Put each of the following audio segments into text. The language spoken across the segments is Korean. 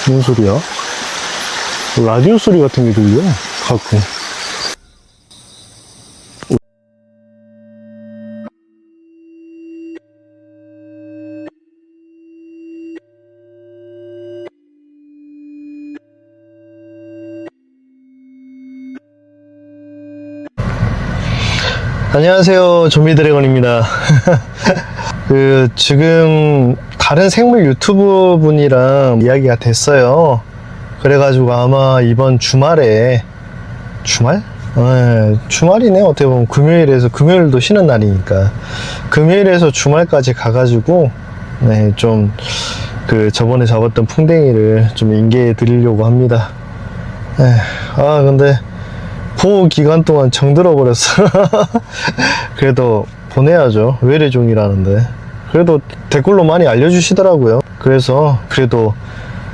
무슨 소리야? 라디오 소리 같은 게 들려? 가끔. 안녕하세요, 좀비드래곤입니다. 지금 다른 생물 유튜브 분이랑 이야기가 됐어요. 그래가지고 아마 이번 주말에 주말? 네, 주말이네. 어떻게 보면 금요일에서, 금요일도 쉬는 날이니까 금요일에서 주말까지 가가지고 네, 좀 저번에 잡았던 풍뎅이를 좀 인계해 드리려고 합니다. 네, 근데 보호 기간 동안 정들어 버렸어. 그래도 보내야죠. 외래종이라는데. 그래도 댓글로 많이 알려주시더라고요. 그래서 그래도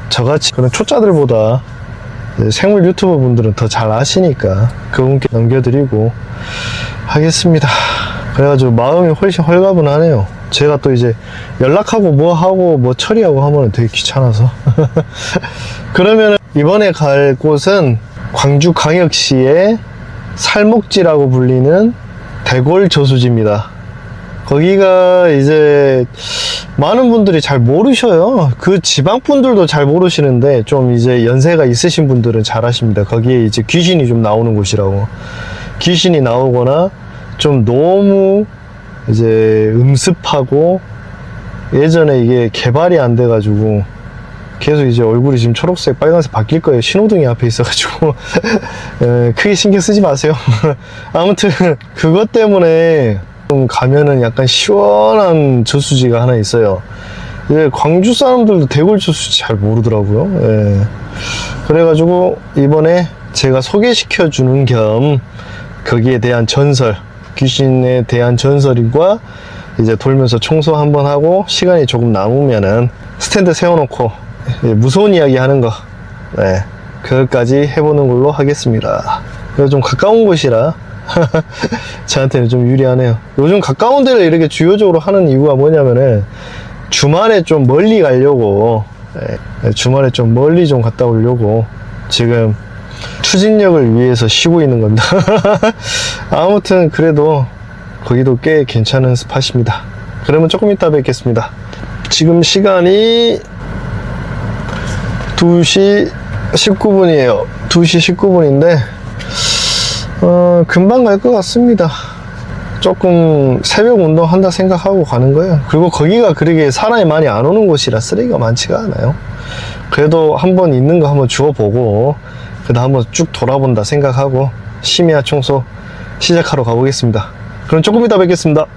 저같이 그런 초짜들보다 생물 유튜버 분들은 더 잘 아시니까 그분께 넘겨드리고 하겠습니다. 그래가지고 마음이 훨씬 홀가분하네요. 제가 또 이제 연락하고 뭐 하고 뭐 처리하고 하면 되게 귀찮아서. 그러면 이번에 갈 곳은 광주광역시의 살목지라고 불리는 대골 저수지입니다. 거기가 이제 많은 분들이 잘 모르셔요. 그 지방 분들도 잘 모르시는데 좀 이제 연세가 있으신 분들은 잘 아십니다. 거기에 이제 귀신이 좀 나오는 곳이라고. 귀신이 나오거나 좀 너무 이제 음습하고 예전에 이게 개발이 안 돼가지고 계속 이제 얼굴이 지금 초록색, 빨간색 바뀔 거예요. 신호등이 앞에 있어가지고. 크게 신경 쓰지 마세요. 아무튼, 그것 때문에 좀 가면은 약간 시원한 저수지가 하나 있어요. 광주 사람들도 대골 저수지 잘 모르더라고요. 그래가지고 이번에 제가 소개시켜 주는 겸 거기에 대한 전설, 귀신에 대한 전설과 이제 돌면서 청소 한번 하고 시간이 조금 남으면은 스탠드 세워놓고 무서운 이야기 하는 거, 네, 그것까지 해보는 걸로 하겠습니다. 그래서 좀 가까운 곳이라 저한테는 좀 유리하네요. 요즘 가까운 데를 이렇게 주요적으로 하는 이유가 뭐냐면은 주말에 좀 멀리 가려고, 주말에 좀 멀리 좀 갔다 오려고 지금 추진력을 위해서 쉬고 있는 겁니다. 아무튼 그래도 거기도 꽤 괜찮은 스팟입니다. 그러면 조금 이따 뵙겠습니다. 지금 시간이 2시 19분이에요. 2시 19분인데 금방 갈 것 같습니다. 조금 새벽 운동 한다 생각하고 가는 거예요. 그리고 거기가 그렇게 사람이 많이 안 오는 곳이라 쓰레기가 많지가 않아요. 그래도 한번 있는 거 한번 주워보고 그다음 한번 쭉 돌아본다 생각하고 심야 청소 시작하러 가보겠습니다. 그럼 조금 이따 뵙겠습니다.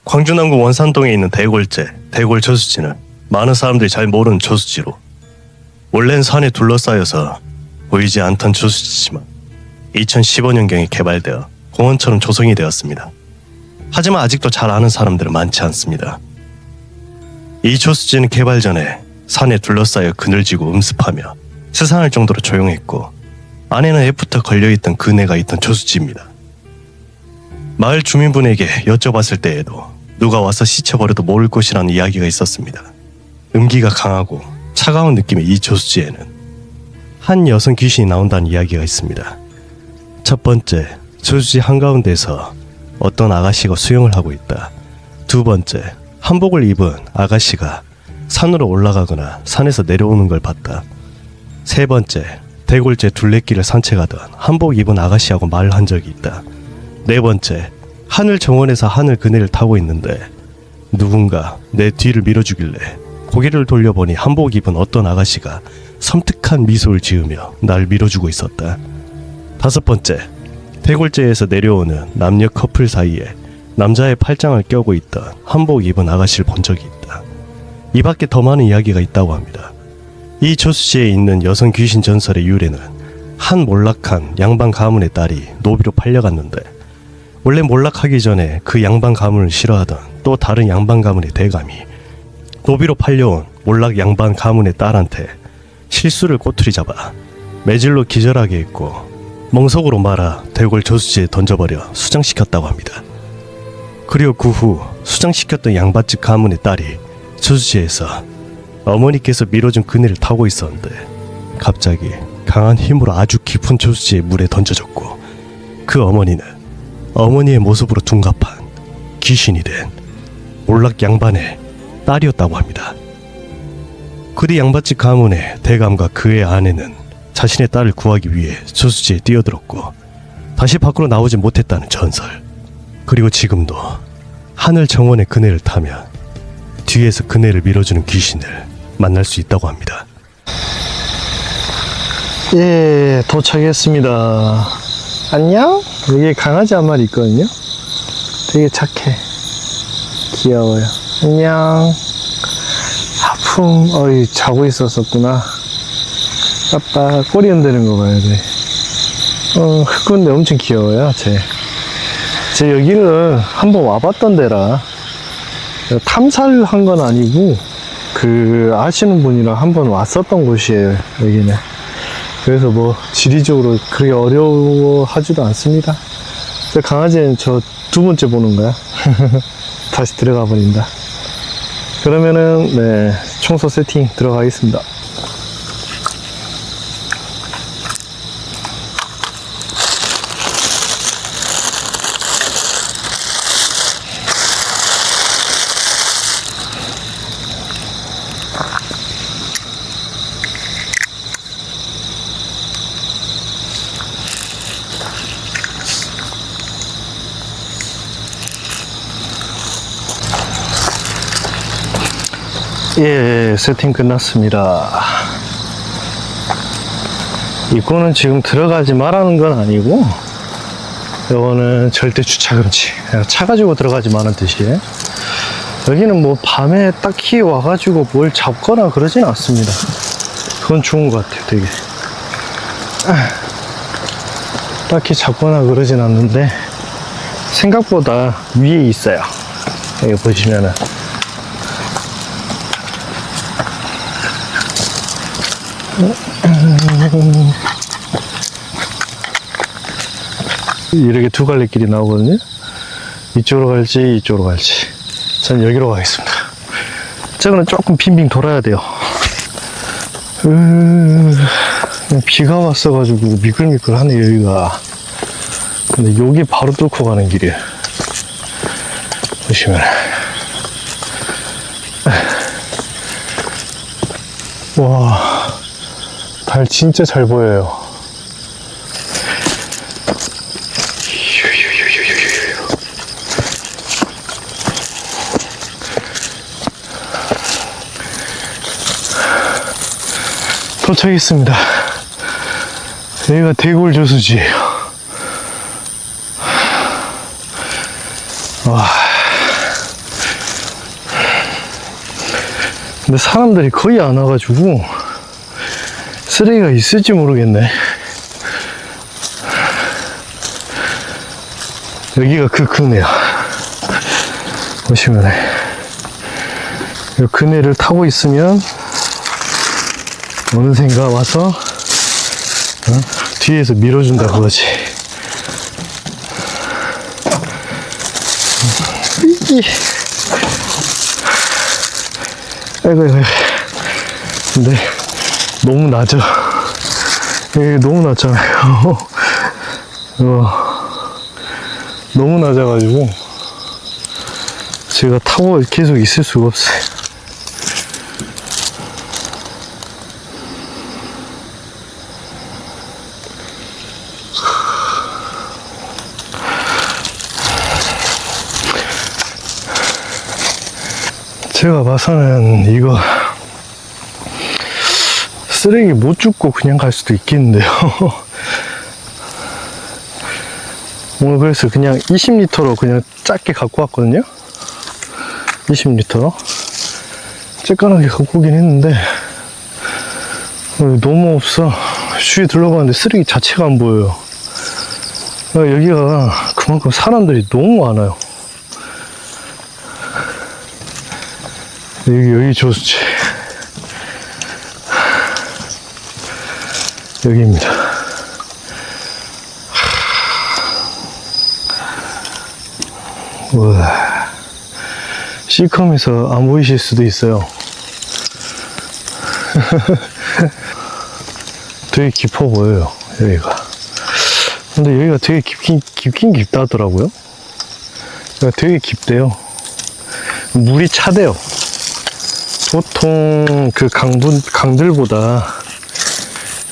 광주 남구 원산동에 있는 대골제, 대골 저수지는 많은 사람들이 잘 모르는 저수지로 원래는 산에 둘러싸여서 보이지 않던 저수지지만 2015년경에 개발되어 공원처럼 조성이 되었습니다. 하지만 아직도 잘 아는 사람들은 많지 않습니다. 이 저수지는 개발 전에 산에 둘러싸여 그늘지고 음습하며 세상할 정도로 조용했고 안에는 애프터 걸려있던 그네가 있던 저수지입니다. 마을 주민분에게 여쭤봤을 때에도 누가 와서 씻혀버려도 모를 것이라는 이야기가 있었습니다. 음기가 강하고 차가운 느낌의 이 저수지에는 한 여성 귀신이 나온다는 이야기가 있습니다. 첫 번째, 저수지 한가운데서 어떤 아가씨가 수영을 하고 있다. 두 번째, 한복을 입은 아가씨가 산으로 올라가거나 산에서 내려오는 걸 봤다. 세 번째, 대골제 둘레길을 산책하던 한복 입은 아가씨하고 말을 한 적이 있다. 네 번째, 하늘 정원에서 하늘 그네를 타고 있는데 누군가 내 뒤를 밀어주길래 고개를 돌려보니 한복 입은 어떤 아가씨가 섬뜩한 미소를 지으며 날 밀어주고 있었다. 다섯 번째, 대골제에서 내려오는 남녀 커플 사이에 남자의 팔짱을 껴고 있던 한복 입은 아가씨를 본 적이 있다. 이 밖에 더 많은 이야기가 있다고 합니다. 이 저수지에 있는 여성 귀신 전설의 유래는 한 몰락한 양반 가문의 딸이 노비로 팔려갔는데 원래 몰락하기 전에 그 양반 가문을 싫어하던 또 다른 양반 가문의 대감이 노비로 팔려온 몰락 양반 가문의 딸한테 실수를 꼬투리 잡아 매질로 기절하게 했고 멍석으로 말아 대골 저수지에 던져버려 수장시켰다고 합니다. 그리고 그 후 수장시켰던 양반집 가문의 딸이 저수지에서 어머니께서 밀어준 그네를 타고 있었는데 갑자기 강한 힘으로 아주 깊은 저수지의 물에 던져졌고, 그 어머니는 어머니의 모습으로 둔갑한 귀신이 된 몰락 양반의 딸이었다고 합니다. 그리 양반집 가문의 대감과 그의 아내는 자신의 딸을 구하기 위해 저수지에 뛰어들었고 다시 밖으로 나오지 못했다는 전설. 그리고 지금도 하늘 정원의 그네를 타면 뒤에서 그네를 밀어주는 귀신을 만날 수 있다고 합니다. 예, 도착했습니다. 안녕? 여기 강아지 한 마리 있거든요. 되게 착해. 귀여워요. 안녕. 어이, 자고 있었었구나. 아빠 꼬리 흔드는 거 봐야 돼. 흑군데 엄청 귀여워요, 제 여기를 한번 와봤던 데라. 탐사를 한 건 아니고, 아시는 분이랑 한번 왔었던 곳이에요, 여기는. 그래서 뭐, 지리적으로 그렇게 어려워하지도 않습니다. 저 강아지는 저 두 번째 보는 거야. 다시 들어가 버린다. 그러면은, 네, 청소 세팅 들어가겠습니다. 예, 세팅 끝났습니다. 이거는 지금 들어가지 말라는 건 아니고, 이거는 절대 주차 금지. 차 가지고 들어가지 마는 뜻이에요. 여기는 뭐 밤에 딱히 와가지고 뭘 잡거나 그러진 않습니다. 그건 좋은 것 같아요, 되게. 딱히 잡거나 그러진 않는데, 생각보다 위에 있어요. 여기 보시면은. 이렇게 두 갈래 길이 나오거든요. 이쪽으로 갈지 이쪽으로 갈지. 전 여기로 가겠습니다. 저거는 조금 빙빙 돌아야 돼요. 비가 왔어가지고 미끌미끌하네 여기가. 근데 여기 바로 뚫고 가는 길이에요. 보시면 와, 달 진짜 잘 보여요. 도착했습니다. 여기가 대골 저수지예요. 와. 근데 사람들이 거의 안 와가지고 쓰레기가 있을지 모르겠네. 여기가 그 그네야. 보시면 이 그네를 타고 있으면 어느샌가 와서 뒤에서 밀어준다 그거지. 아이고. 근데 너무 낮아. 여기 너무 낮잖아요. 너무 낮아가지고 제가 타고 계속 있을 수가 없어요. 제가 봐서는 이거 쓰레기 못 줍고 그냥 갈 수도 있겠는데요. 오늘 그래서 그냥 20리터로 그냥 작게 갖고 왔거든요. 20리터 쬐깐하게 갖고 오긴 했는데 너무 없어. 주위에 둘러봤는데 쓰레기 자체가 안 보여요. 여기가 그만큼 사람들이 너무 많아요. 여기 저수지. 여기입니다. 우와. C컴에서 안 보이실 수도 있어요. 되게 깊어 보여요, 여기가. 근데 여기가 되게 깊긴 깊다 하더라고요. 여기가 되게 깊대요. 물이 차대요. 보통 그 강들보다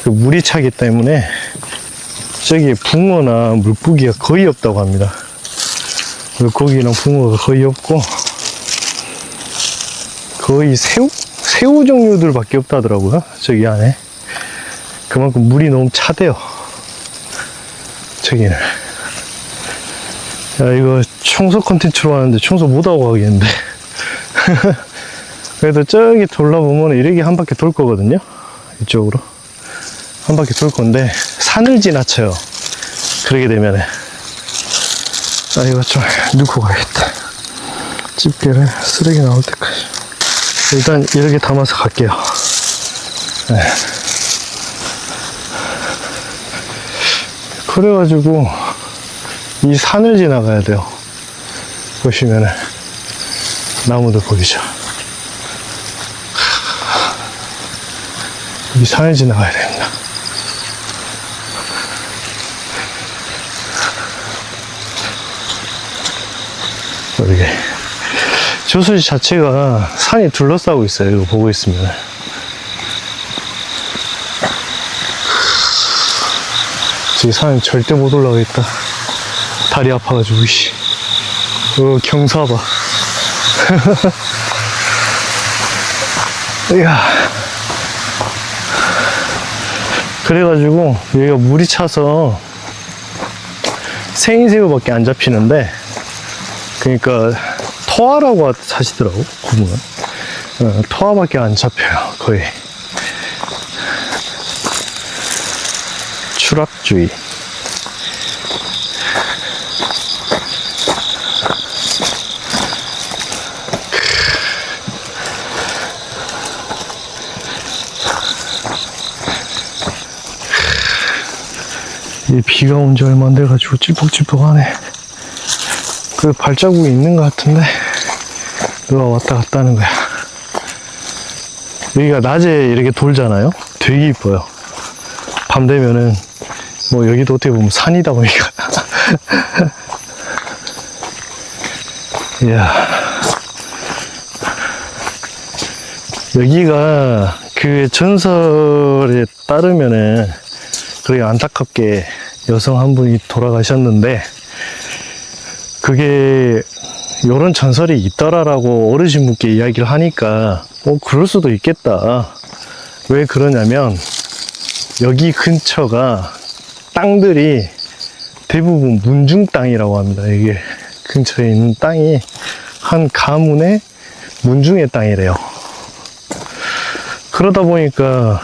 그 물이 차기 때문에 저기에 붕어나 물고기가 거의 없다고 합니다. 물고기랑 붕어가 거의 없고 거의 새우 종류들밖에 없다더라고요, 저기 안에. 그만큼 물이 너무 차대요, 저기는. 야, 이거 청소 컨텐츠로 하는데 청소 못하고 가겠는데. 그래도 저기 돌아보면 이렇게 한 바퀴 돌 거거든요, 이쪽으로 한 바퀴 돌 건데 산을 지나쳐요. 그러게 되면은 이거 좀 넣고 가야겠다. 집게를 쓰레기 나올 때까지. 일단 이렇게 담아서 갈게요. 네. 그래가지고 이 산을 지나가야 돼요. 보시면은 나무들 보이죠? 이 산을 지나가야 됩니다. 이게 저수지 자체가 산이 둘러싸고 있어요. 이거 보고 있으면. 이 산은 절대 못 올라가겠다. 다리 아파가지고, 씨. 경사 봐. 이야. 그래가지고, 여기가 물이 차서 생새우밖에 안 잡히는데, 그러니까, 토화라고 하시더라고, 구분은. 토화밖에 안 잡혀요, 거의. 추락주의. 이 비가 온 지 얼마 안 돼가지고 찔퍽찔퍽하네. 그 발자국이 있는 것 같은데 누가 왔다 갔다 하는 거야. 여기가 낮에 이렇게 돌잖아요. 되게 이뻐요. 밤 되면은 뭐 여기도 어떻게 보면 산이다 보니까. 이야. 여기가 그 전설에 따르면은 그렇게 안타깝게 여성 한 분이 돌아가셨는데 그게 요런 전설이 있더라라고 어르신분께 이야기를 하니까 그럴 수도 있겠다. 왜 그러냐면 여기 근처가 땅들이 대부분 문중 땅이라고 합니다. 이게 근처에 있는 땅이 한 가문의 문중의 땅이래요. 그러다 보니까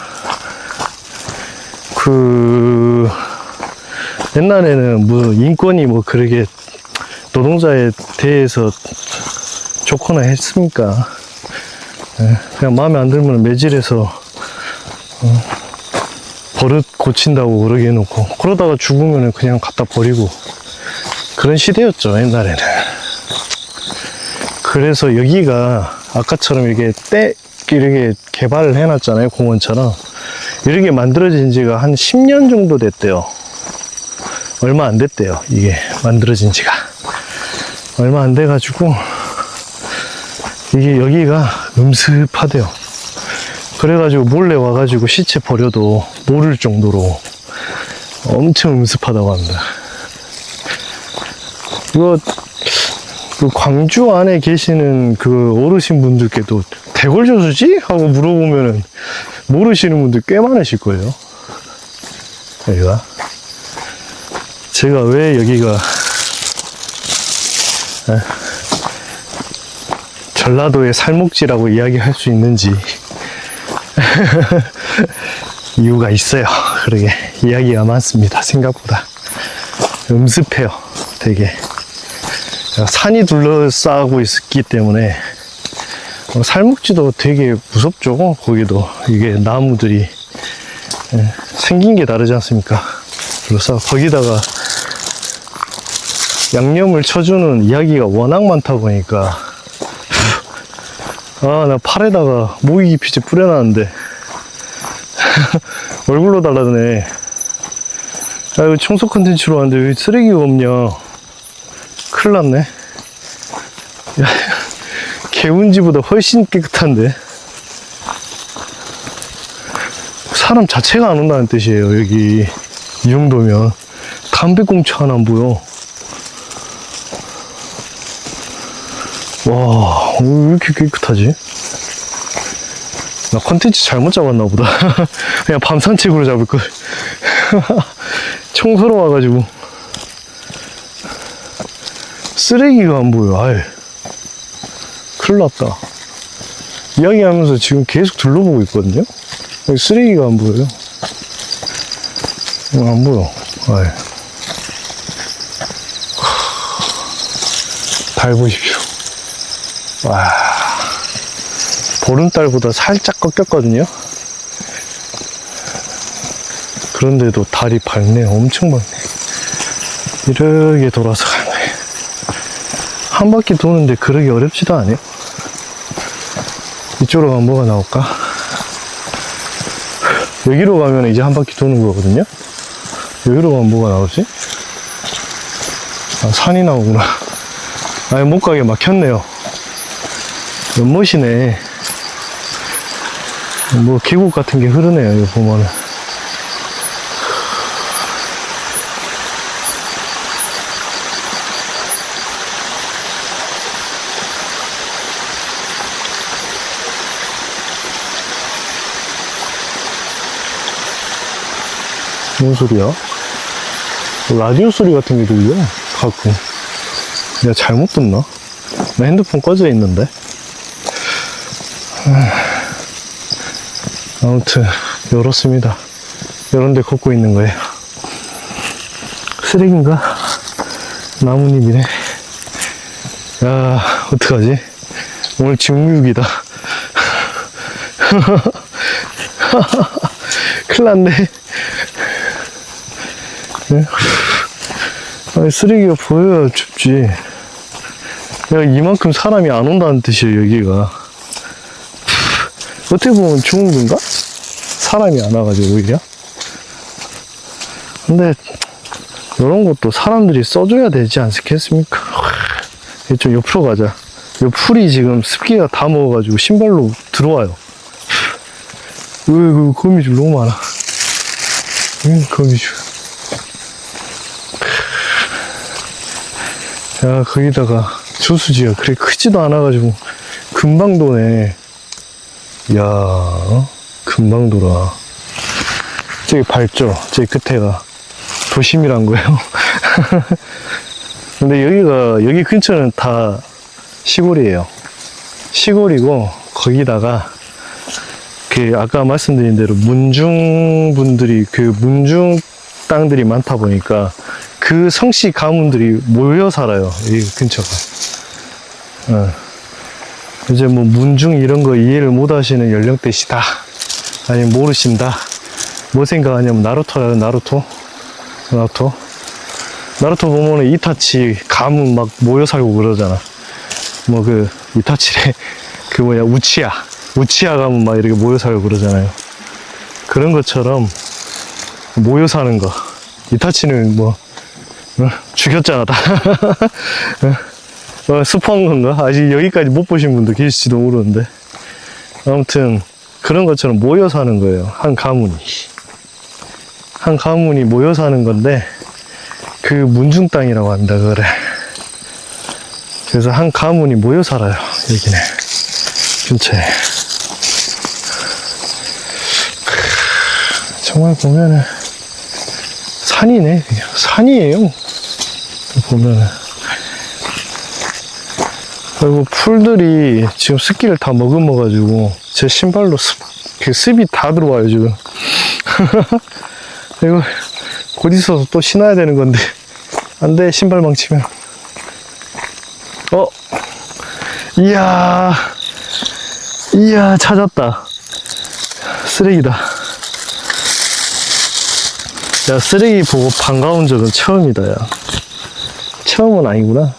그 옛날에는 뭐 인권이 뭐 그러게 노동자에 대해서 좋거나 했습니까? 그냥 마음에 안 들면 매질해서 버릇 고친다고 그러게 해놓고 그러다가 죽으면 그냥 갖다 버리고 그런 시대였죠, 옛날에는. 그래서 여기가 아까처럼 이렇게 이렇게 개발을 해놨잖아요, 공원처럼. 이렇게 만들어진 지가 한 10년 정도 됐대요. 얼마 안 됐대요, 이게 만들어진 지가. 얼마 안 돼가지고 이게 여기가 음습하대요. 그래가지고 몰래 와가지고 시체 버려도 모를 정도로 엄청 음습하다고 합니다. 이거 그 광주 안에 계시는 그 어르신 분들께도 대골 저수지? 하고 물어보면은 모르시는 분들 꽤 많으실 거예요. 여기가. 제가 왜 여기가 전라도의 살목지라고 이야기할 수 있는지 이유가 있어요. 그러게 이야기가 많습니다. 생각보다 음습해요. 되게 산이 둘러싸고 있기 때문에 살목지도 되게 무섭죠. 거기도 이게 나무들이 생긴 게 다르지 않습니까? 둘러싸 거기다가 양념을 쳐주는 이야기가 워낙 많다 보니까 나 팔에다가 모기기피제 뿌려놨는데 얼굴로 달라드네. 아, 이거 청소 컨텐츠로 왔는데 왜 쓰레기가 없냐. 큰일 났네. 야, 개운지보다 훨씬 깨끗한데. 사람 자체가 안 온다는 뜻이에요, 여기. 이 정도면. 담배꽁초 하나 안 보여. 와, 왜 이렇게 깨끗하지? 나 컨텐츠 잘못 잡았나 보다. 그냥 밤 산책으로 잡을걸. 청소로 와가지고. 쓰레기가 안 보여, 아예. 큰일 났다. 이야기하면서 지금 계속 둘러보고 있거든요? 여기 쓰레기가 안 보여요. 안 보여, 아예. 달 보십시오. 와. 보름달보다 살짝 꺾였거든요. 그런데도 달이 밝네. 엄청 밝네. 이렇게 돌아서 가는 거예요. 한 바퀴 도는데 그러기 어렵지도 않아요. 이쪽으로 가면 뭐가 나올까? 여기로 가면 이제 한 바퀴 도는 거거든요. 여기로 가면 뭐가 나오지? 아, 산이 나오구나. 아예 못 가게 막혔네요. 연못이네. 뭐 계곡 같은 게 흐르네요. 이거 보면은. 무슨 소리야? 라디오 소리 같은 게 들려? 가끔. 내가 잘못 듣나? 나 핸드폰 꺼져 있는데. 아무튼 이렇습니다. 이런 데 걷고 있는 거예요. 쓰레기인가? 나뭇잎이네. 야, 어떡하지? 오늘 직무유기다. 큰일 났네. 네? 아니, 쓰레기가 보여야 춥지. 야, 이만큼 사람이 안 온다는 뜻이에요, 여기가. 어떻게 보면 좋은 건가? 사람이 안 와가지고, 오히려. 근데, 이런 것도 사람들이 써줘야 되지 않겠습니까? 좀 옆으로 가자. 요 풀이 지금 습기가 다 먹어가지고 신발로 들어와요. 그 거미줄 너무 많아. 거미줄. 야, 거기다가 저수지가 그래 크지도 않아가지고 금방 도네. 야, 금방 돌아. 저기 밝죠? 저기 끝에가 도심이란 거예요. 근데 여기 근처는 다 시골이에요. 시골이고, 거기다가, 아까 말씀드린 대로 문중분들이, 문중 땅들이 많다 보니까, 그 성씨 가문들이 모여 살아요. 이 근처가. 이제 뭐 문중 이런 거 이해를 못 하시는 연령대시다. 아니면 모르신다. 뭐 생각하냐면 나루토야, 나루토. 나루토 보면은 이타치 가문 막 모여 살고 그러잖아. 뭐 이타치래. 우치야 가문 막 이렇게 모여 살고 그러잖아요. 그런 것처럼 모여 사는 거. 이타치는 죽였잖아, 다. 스포한 건가? 아직 여기까지 못 보신 분도 계실지도 모르는데. 아무튼, 그런 것처럼 모여 사는 거예요. 한 가문이 모여 사는 건데, 그 문중 땅이라고 한다, 그래. 그래서 한 가문이 모여 살아요, 여기네. 근처에. 정말 보면은, 산이네, 그냥. 산이에요. 보면은. 그리고 풀들이 지금 습기를 다 머금어가지고, 제 신발로 습이 다 들어와요, 지금. 이거, 곧 있어서 또 신어야 되는 건데. 안 돼, 신발 망치면. 이야, 찾았다. 쓰레기다. 야, 쓰레기 보고 반가운 적은 처음이다, 야. 처음은 아니구나.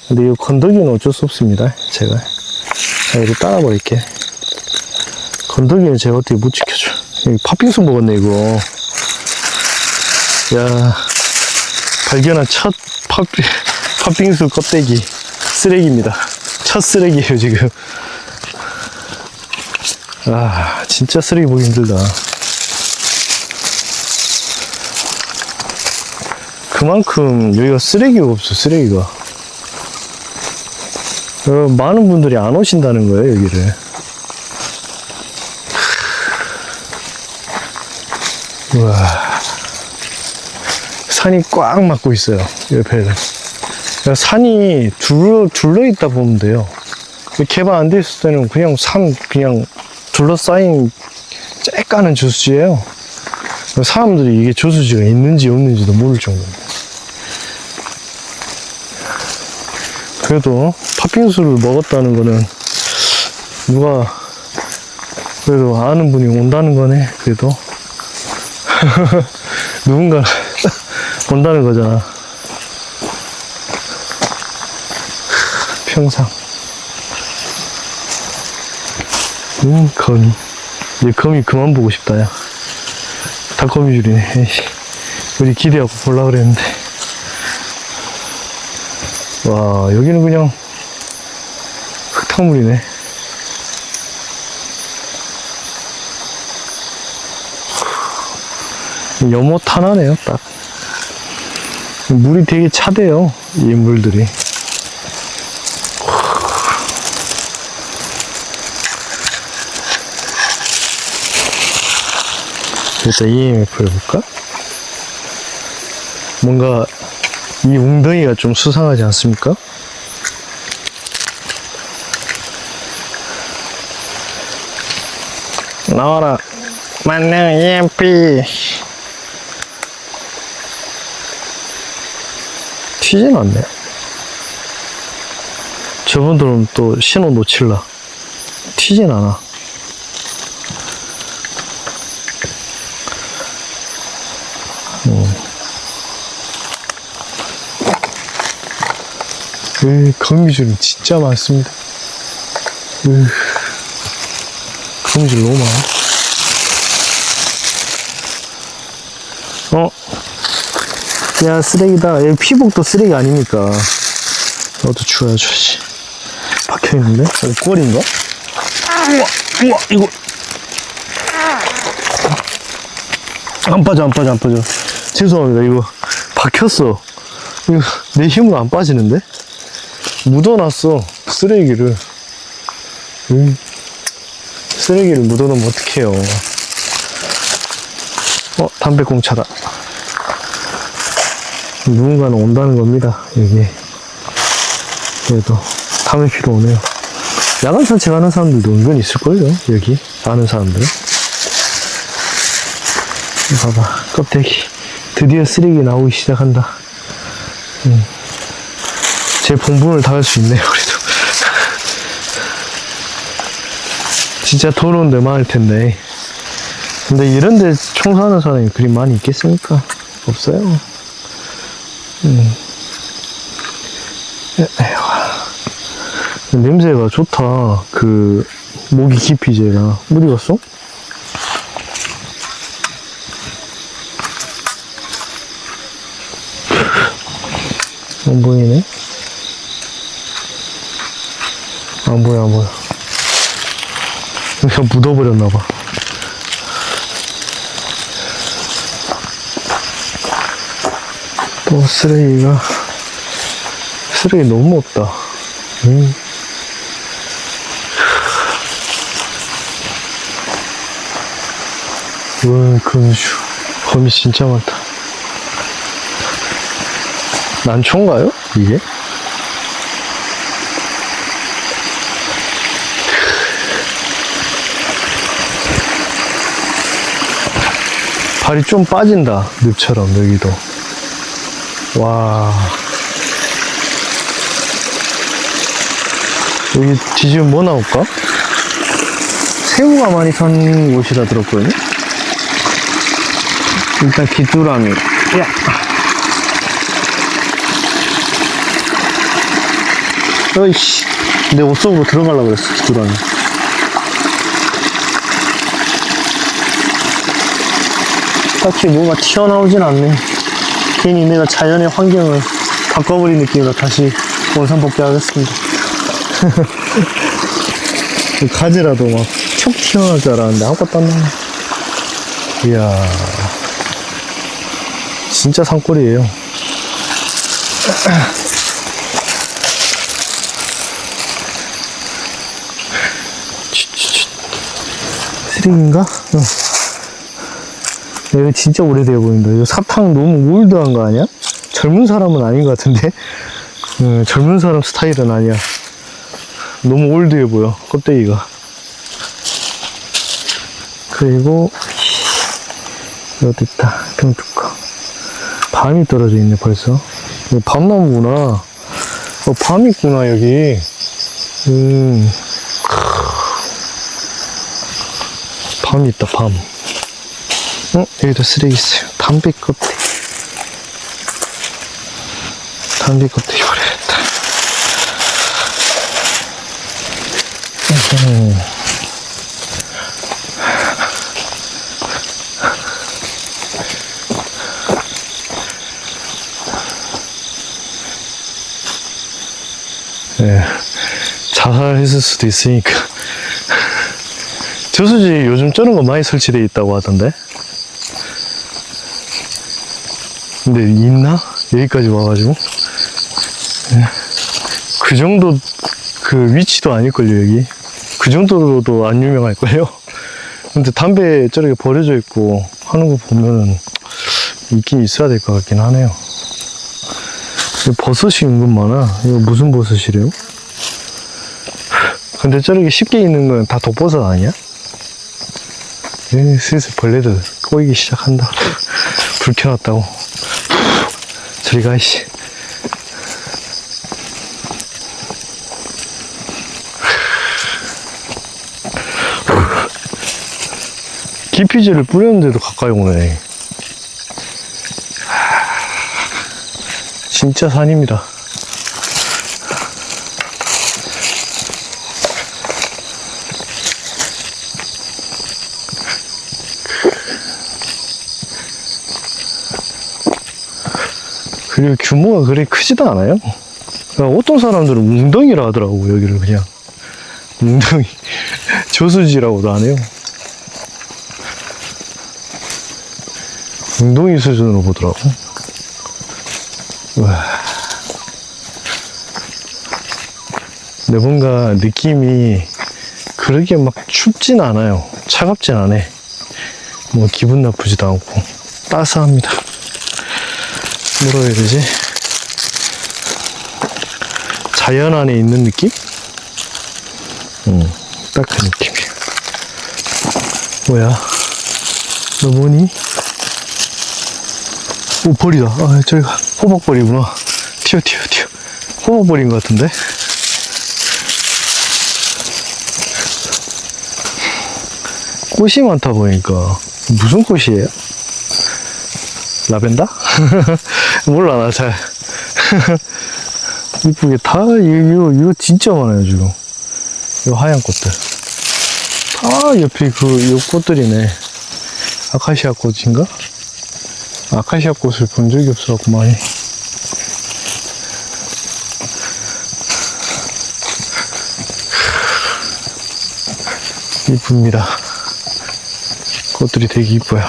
근데 이 건더기는 어쩔 수 없습니다, 제가. 자, 이거 따라버릴게. 건더기는 제가 어떻게 못 지켜줘. 팥빙수 먹었네, 이거. 야, 발견한 첫 팥빙수 껍데기. 쓰레기입니다. 첫 쓰레기예요, 지금. 아, 진짜 쓰레기 보기 힘들다. 그만큼 여기가 쓰레기가 없어, 쓰레기가. 많은 분들이 안 오신다는 거예요, 여기를. 우와. 산이 꽉 막고 있어요, 옆에를. 그러니까 산이 둘러 있다 보면 돼요. 개발 안 돼 있을 때는 그냥 그냥 둘러싸인 쬐까는 저수지예요. 사람들이 이게 저수지가 있는지 없는지도 모를 정도입니다. 그래도 팥빙수를 먹었다는 거는 누가 그래도 아는 분이 온다는 거네. 그래도 누군가 온다는 거잖아. 평상. 거미. 얘 거미 그만 보고 싶다, 야. 다 거미줄이네. 에이씨. 우리 기대하고 보려고 그랬는데. 와, 여기는 그냥 흙탕물이네. 연못 하나네요, 딱. 물이 되게 차대요, 이 물들이. 일단 EMF 해볼까? 뭔가 이 웅덩이가 좀 수상하지 않습니까? 나와라. 만능 EMP. 튀진 않네. 저분들은 또 신호 놓칠라. 튀진 않아. 거미줄이 진짜 많습니다. 거미줄 너무 많아. 야, 쓰레기다. 여기 피복도 쓰레기 아닙니까? 너도 주워야지. 박혀있는데? 여기 꼴인가? 우와, 이거. 안 빠져. 죄송합니다. 이거 박혔어. 이거 내 힘으로 안 빠지는데? 묻어놨어, 쓰레기를. 쓰레기를 묻어놓으면 어떡해요. 담배꽁차다. 누군가는 온다는 겁니다, 여기. 그래도 담배 피러 오네요. 야간 산책하는 사람들도 은근 있을걸요, 여기. 아는 사람들. 봐봐, 껍데기. 드디어 쓰레기 나오기 시작한다. 제 본분을 다 할 수 있네요, 그래도. 진짜 더러운 데 많을 텐데. 근데 이런 데 청소하는 사람이 그리 많이 있겠습니까? 없어요. 냄새가 좋다. 그, 모기 기피제가. 어디 갔어? 안 보이네? 안 보여. 그냥 묻어버렸나봐. 또 쓰레기 너무 없다. 거미 진짜 많다. 난초인가요? 이게? 발이 좀 빠진다. 늪처럼 여기도. 와. 여기 뒤지면 뭐 나올까? 새우가 많이 산 곳이라 들었거든요. 일단 귀뚜라미. 야. 어이씨. 내 옷 속으로 들어가려고 그랬어, 귀뚜라미. 딱히 뭐가 튀어나오진 않네. 괜히 내가 자연의 환경을 바꿔버린 느낌으로 다시 원상복귀하겠습니다. 가지라도 막 툭 튀어나올 줄 알았는데 아무것도 안 나네. 이야, 진짜 산골이에요. 쓰레기인가? 응. 이거 진짜 오래되어 보인다. 이거 사탕 너무 올드한 거 아니야? 젊은 사람은 아닌 것 같은데? 젊은 사람 스타일은 아니야. 너무 올드해 보여, 껍데기가. 그리고 어디 있다, 병뚜껑. 밤이 떨어져 있네 벌써. 이거 밤나무구나. 밤 있구나 여기. 밤 있다, 밤. 여기도 쓰레기 있어요. 담배 껍데기. 담배 껍데기 버려야겠다. 네, 자살했을 수도 있으니까. 저수지 요즘 저런 거 많이 설치되어 있다고 하던데. 근데 있나? 여기까지 와가지고. 네. 그 정도 그 위치도 아닐걸요 여기. 그 정도로도 안 유명할걸요. 근데 담배 저렇게 버려져 있고 하는 거 보면은 있긴 있어야 될 것 같긴 하네요. 버섯이 은근 많아. 이거 무슨 버섯이래요? 근데 저렇게 쉽게 있는 건 다 독버섯 아니야? 슬슬 벌레들 꼬이기 시작한다. 불 켜놨다고. 저리 가, 이씨. 기피제를 뿌렸는데도 가까이 오네. 진짜 산입니다. 그리고 규모가 그리 크지도 않아요. 어떤 사람들은 웅덩이라 하더라고, 여기를 그냥. 웅덩이. 저수지라고도 안 해요. 웅덩이 수준으로 보더라고. 우와. 근데 뭔가 느낌이 그렇게 막 춥진 않아요. 차갑진 않아. 뭐 기분 나쁘지도 않고 따스합니다. 뭐라 해야 되지? 자연 안에 있는 느낌? 딱 그 느낌이야. 뭐야? 너 뭐니? 오, 벌이다. 아, 저기가 호박벌이구나. 튀어. 호박벌인 것 같은데? 꽃이 많다 보니까. 무슨 꽃이에요? 라벤더? 몰라, 나 잘. 이쁘게 다, 이거 진짜 많아요, 지금. 이 하얀 꽃들. 다 옆에 요 꽃들이네. 아카시아 꽃인가? 아카시아 꽃을 본 적이 없어갖고, 많이. 이쁩니다. 꽃들이 되게 이뻐요.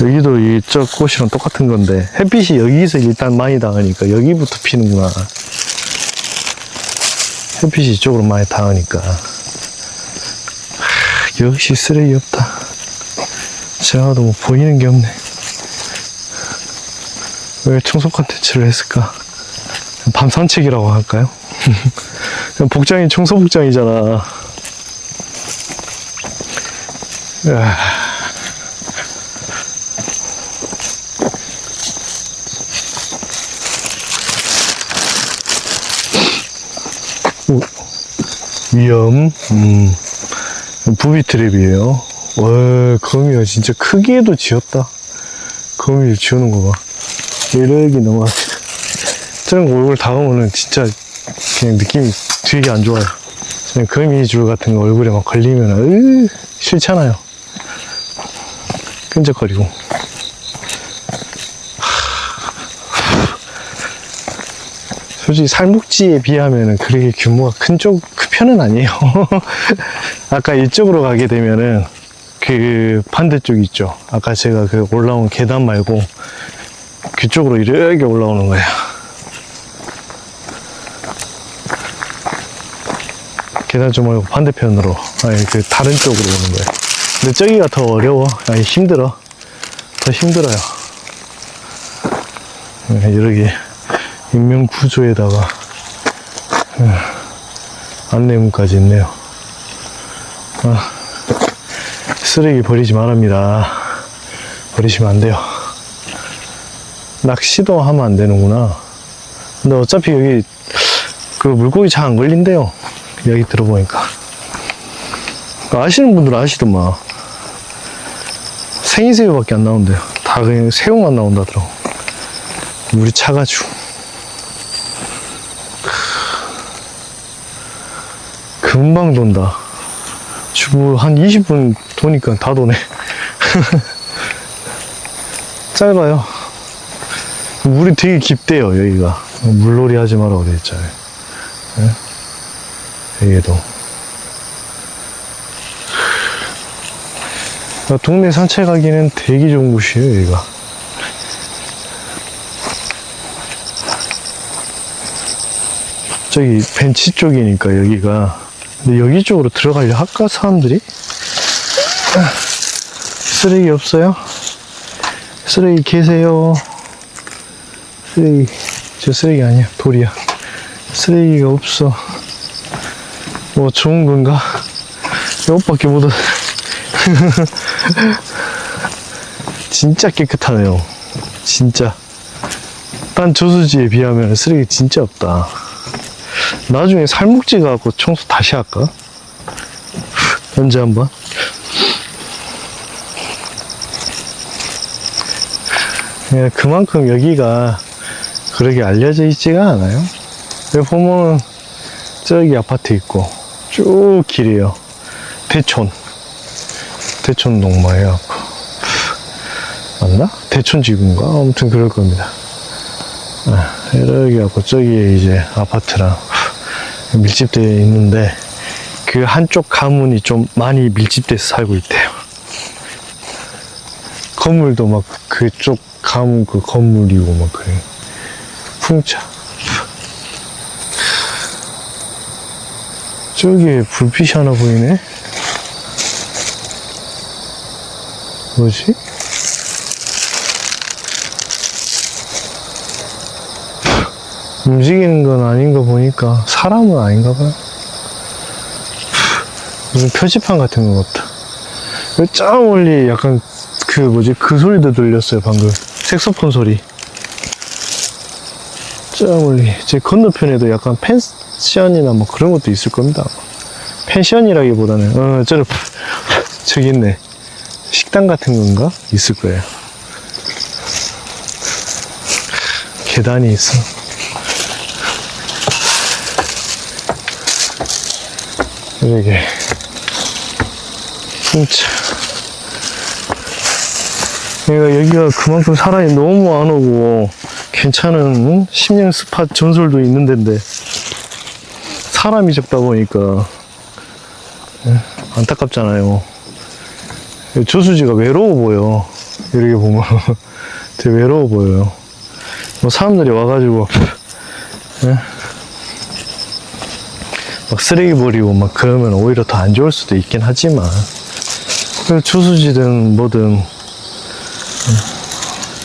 여기도 이쪽 꽃이랑 똑같은 건데 햇빛이 여기서 일단 많이 닿으니까 여기부터 피는구나. 햇빛이 이쪽으로 많이 닿으니까. 역시 쓰레기 없다. 제가 봐도 뭐 보이는 게 없네. 왜 청소 컨텐츠를 했을까? 밤 산책이라고 할까요? 복장이 청소 복장이잖아. 위험. 부비 트랩이에요. 와, 거미가 진짜 크기에도 지었다. 거미를 지우는 거 봐. 이러기 넘어갑니다. 저런 거 얼굴 닿으면은 진짜 그냥 느낌이 되게 안 좋아요. 그냥 거미줄 같은 거 얼굴에 막 걸리면 싫잖아요. 끈적거리고. 솔직히 살목지에 비하면은 그렇게 규모가 큰 편은 아니에요. 아까 이쪽으로 가게 되면은 그 반대쪽 있죠. 아까 제가 그 올라온 계단 말고 그쪽으로 이렇게 올라오는 거예요. 계단 쪽 말고 반대편으로, 아니 그 다른 쪽으로 오는 거예요. 근데 저기가 더 어려워. 아니 힘들어. 더 힘들어요. 이렇게 인명 구조에다가 안내문까지 있네요. 쓰레기 버리지 말랍니다. 버리시면 안 돼요. 낚시도 하면 안 되는구나. 근데 어차피 여기 그 물고기 잘 안 걸린대요. 여기 들어보니까. 아시는 분들은 아시더만. 생이새우밖에 안 나온대요. 다 그냥 새우만 나온다더라고. 물이 차가지고. 금방 돈다. 지금 한 20분 도니까 다 도네. 짧아요. 물이 되게 깊대요, 여기가. 물놀이 하지 말라고 되어 있잖아요. 네? 여기도. 동네 산책하기는 되게 좋은 곳이에요, 여기가. 저기 벤치 쪽이니까 여기가. 근데 여기 쪽으로 들어가려 할까, 사람들이? 쓰레기 없어요? 쓰레기 계세요? 쓰레기, 저 쓰레기 아니야, 돌이야. 쓰레기가 없어. 뭐 좋은 건가? 이것밖에 못 얻어. 진짜 깨끗하네요. 진짜. 딴 저수지에 비하면 쓰레기 진짜 없다. 나중에 살목지 가고 청소 다시 할까? 언제 한번? 그만큼 여기가 그렇게 알려져 있지가 않아요. 여기 보면 저기 아파트 있고 쭉 길이에요. 대촌 농마예요. 맞나? 대촌지구인가? 아무튼 그럴 겁니다. 이렇게 하고 저기에 이제 아파트랑 밀집되어 있는데 그 한쪽 가문이 좀 많이 밀집돼서 살고 있대요. 건물도 막 그쪽 가문 그 건물이고 막 그래. 풍차. 저기에 불빛이 하나 보이네? 뭐지? 움직이는 건 아닌 거 보니까 사람은 아닌가 봐요. 무슨 표지판 같은 것 같다. 저 멀리 약간 그 뭐지? 그 소리도 들렸어요, 방금. 색소폰 소리. 저 멀리. 제 건너편에도 약간 펜션이나 뭐 그런 것도 있을 겁니다. 펜션이라기보다는, 저기 있네. 식당 같은 건가? 있을 거예요. 계단이 있어. 이렇게. 진짜. 여기가 그만큼 사람이 너무 안 오고, 괜찮은 심령 스팟 전설도 있는 데인데, 사람이 적다 보니까, 안타깝잖아요. 저수지가 외로워 보여. 이렇게 보면. 되게 외로워 보여요. 뭐 사람들이 와가지고, 막 쓰레기 버리고 막 그러면 오히려 더 안 좋을 수도 있긴 하지만, 저수지든 뭐든,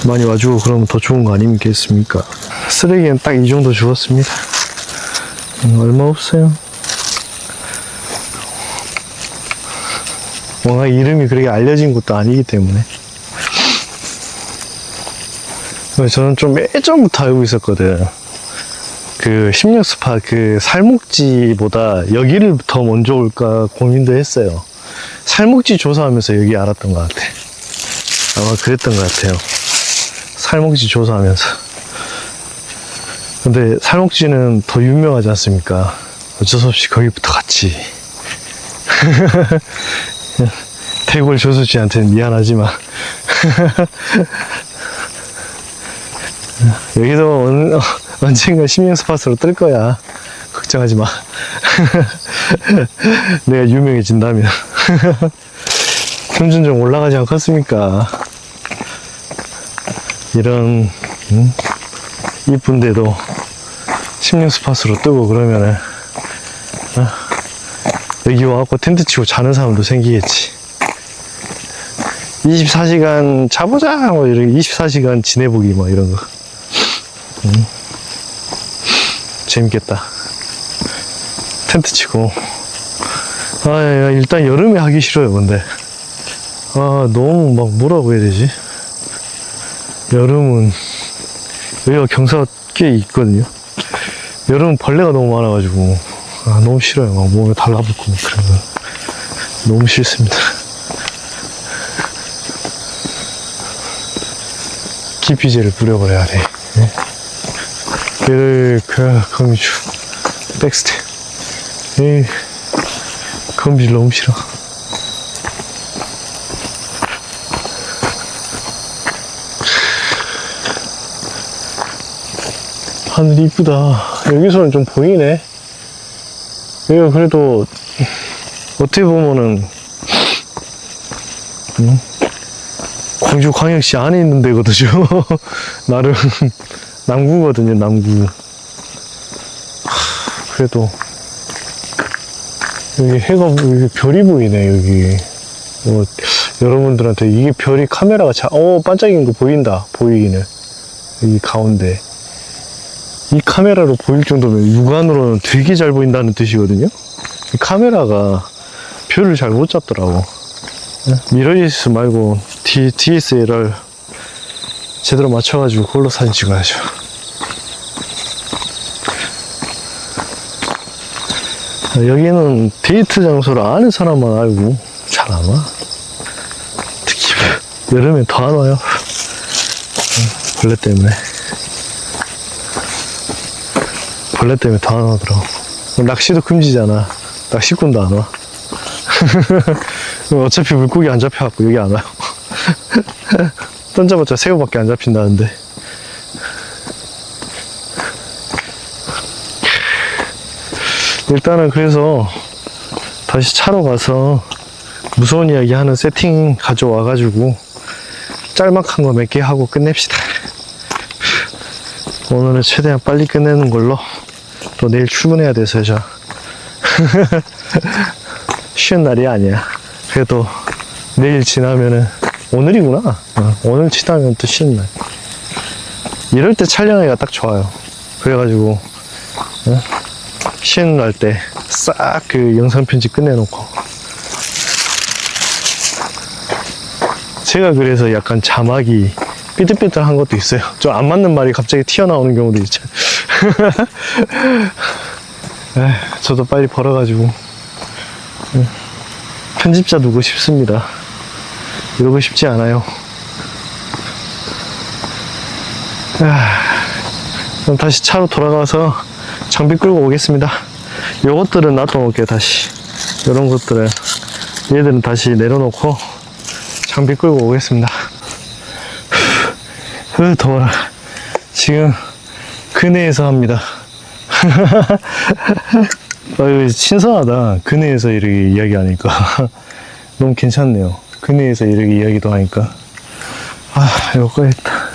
많이 와주고 그러면 더 좋은 거 아니겠습니까? 쓰레기는 딱 이 정도 주었습니다. 얼마 없어요. 워낙 이름이 그렇게 알려진 것도 아니기 때문에. 저는 좀 예전부터 알고 있었거든. 그 심령 스팟 그 살목지보다 여기를 더 먼저 올까 고민도 했어요. 살목지 조사하면서 여기 알았던 것 같아. 아마 그랬던 것 같아요. 살목지 조사하면서. 근데 살목지는 더 유명하지 않습니까? 어쩔 수 없이 거기부터 갔지. 대골 저수지한테는 미안하지만 여기도 언젠가 심령 스팟으로 뜰 거야. 걱정하지 마. 내가 유명해진다면. 점점점 올라가지 않겠습니까? 이런, 이쁜데도 심령 스팟으로 뜨고 그러면은, 여기 와갖고 텐트 치고 자는 사람도 생기겠지. 24시간 자보자! 뭐 이런 24시간 지내보기 뭐 이런 거. 재밌겠다. 텐트 치고. 일단 여름에 하기 싫어요, 근데. 너무 막 뭐라고 해야 되지? 여름은, 여기가 경사가 꽤 있거든요. 여름은 벌레가 너무 많아가지고, 너무 싫어요. 막 몸에 달라붙고, 막 그런 거. 너무 싫습니다. 기피제를 뿌려버려야 돼. 얘를, 거미줄, 백스텝. 거미줄 너무 싫어. 하늘이 이쁘다. 여기서는 좀 보이네. 여기가 그래도 어떻게 보면은 광주광역시 안에 있는 데거든요. 나름 남구거든요. 남구. 그래도 여기 해가 여기 별이 보이네. 여기 여러분들한테 이게 별이 카메라가 반짝이는 거 보인다. 보이기는 여기 가운데. 이 카메라로 보일 정도면 육안으로는 되게 잘 보인다는 뜻이거든요. 이 카메라가 별을 잘 못 잡더라고. 미러리스 말고 DSLR 제대로 맞춰가지고 그걸로 사진 찍어야죠. 여기는 데이트 장소를 아는 사람만 알고 잘 안 와. 특히 여름엔 더 안 와요. 벌레 때문에. 벌레 때문에 더 안 오더라고. 낚시도 금지잖아. 낚시꾼도 안 와. 어차피 물고기 안 잡혀갖고 여기 안 와요. 던져봤자 새우밖에 안 잡힌다는데. 일단은 그래서 다시 차로 가서 무서운 이야기 하는 세팅 가져와가지고 짤막한 거 몇 개 하고 끝냅시다. 오늘은 최대한 빨리 끝내는 걸로. 또 내일 출근해야 돼서 저 쉬는 날이 아니야. 그래도 내일 지나면은 오늘이구나. 오늘 지나면 또 쉬는 날. 이럴 때 촬영하기가 딱 좋아요. 그래가지고 쉬는 날 때 싹 그 영상 편집 끝내놓고. 제가 그래서 약간 자막이 삐뚤삐뚤한 것도 있어요. 좀 안 맞는 말이 갑자기 튀어나오는 경우도 있죠. 저도 빨리 벌어가지고 편집자 두고 싶습니다. 이러고 싶지 않아요. 그럼 다시 차로 돌아가서 장비 끌고 오겠습니다. 요것들은 놔둬놓을게요. 다시 이런 것들은 얘들은 다시 내려놓고 장비 끌고 오겠습니다. 더워라. 지금 근해에서 합니다. 신선하다. 근해에서 이렇게 이야기하니까 너무 괜찮네요. 근해에서 이렇게 이야기도 하니까. 이거 꺼야겠다.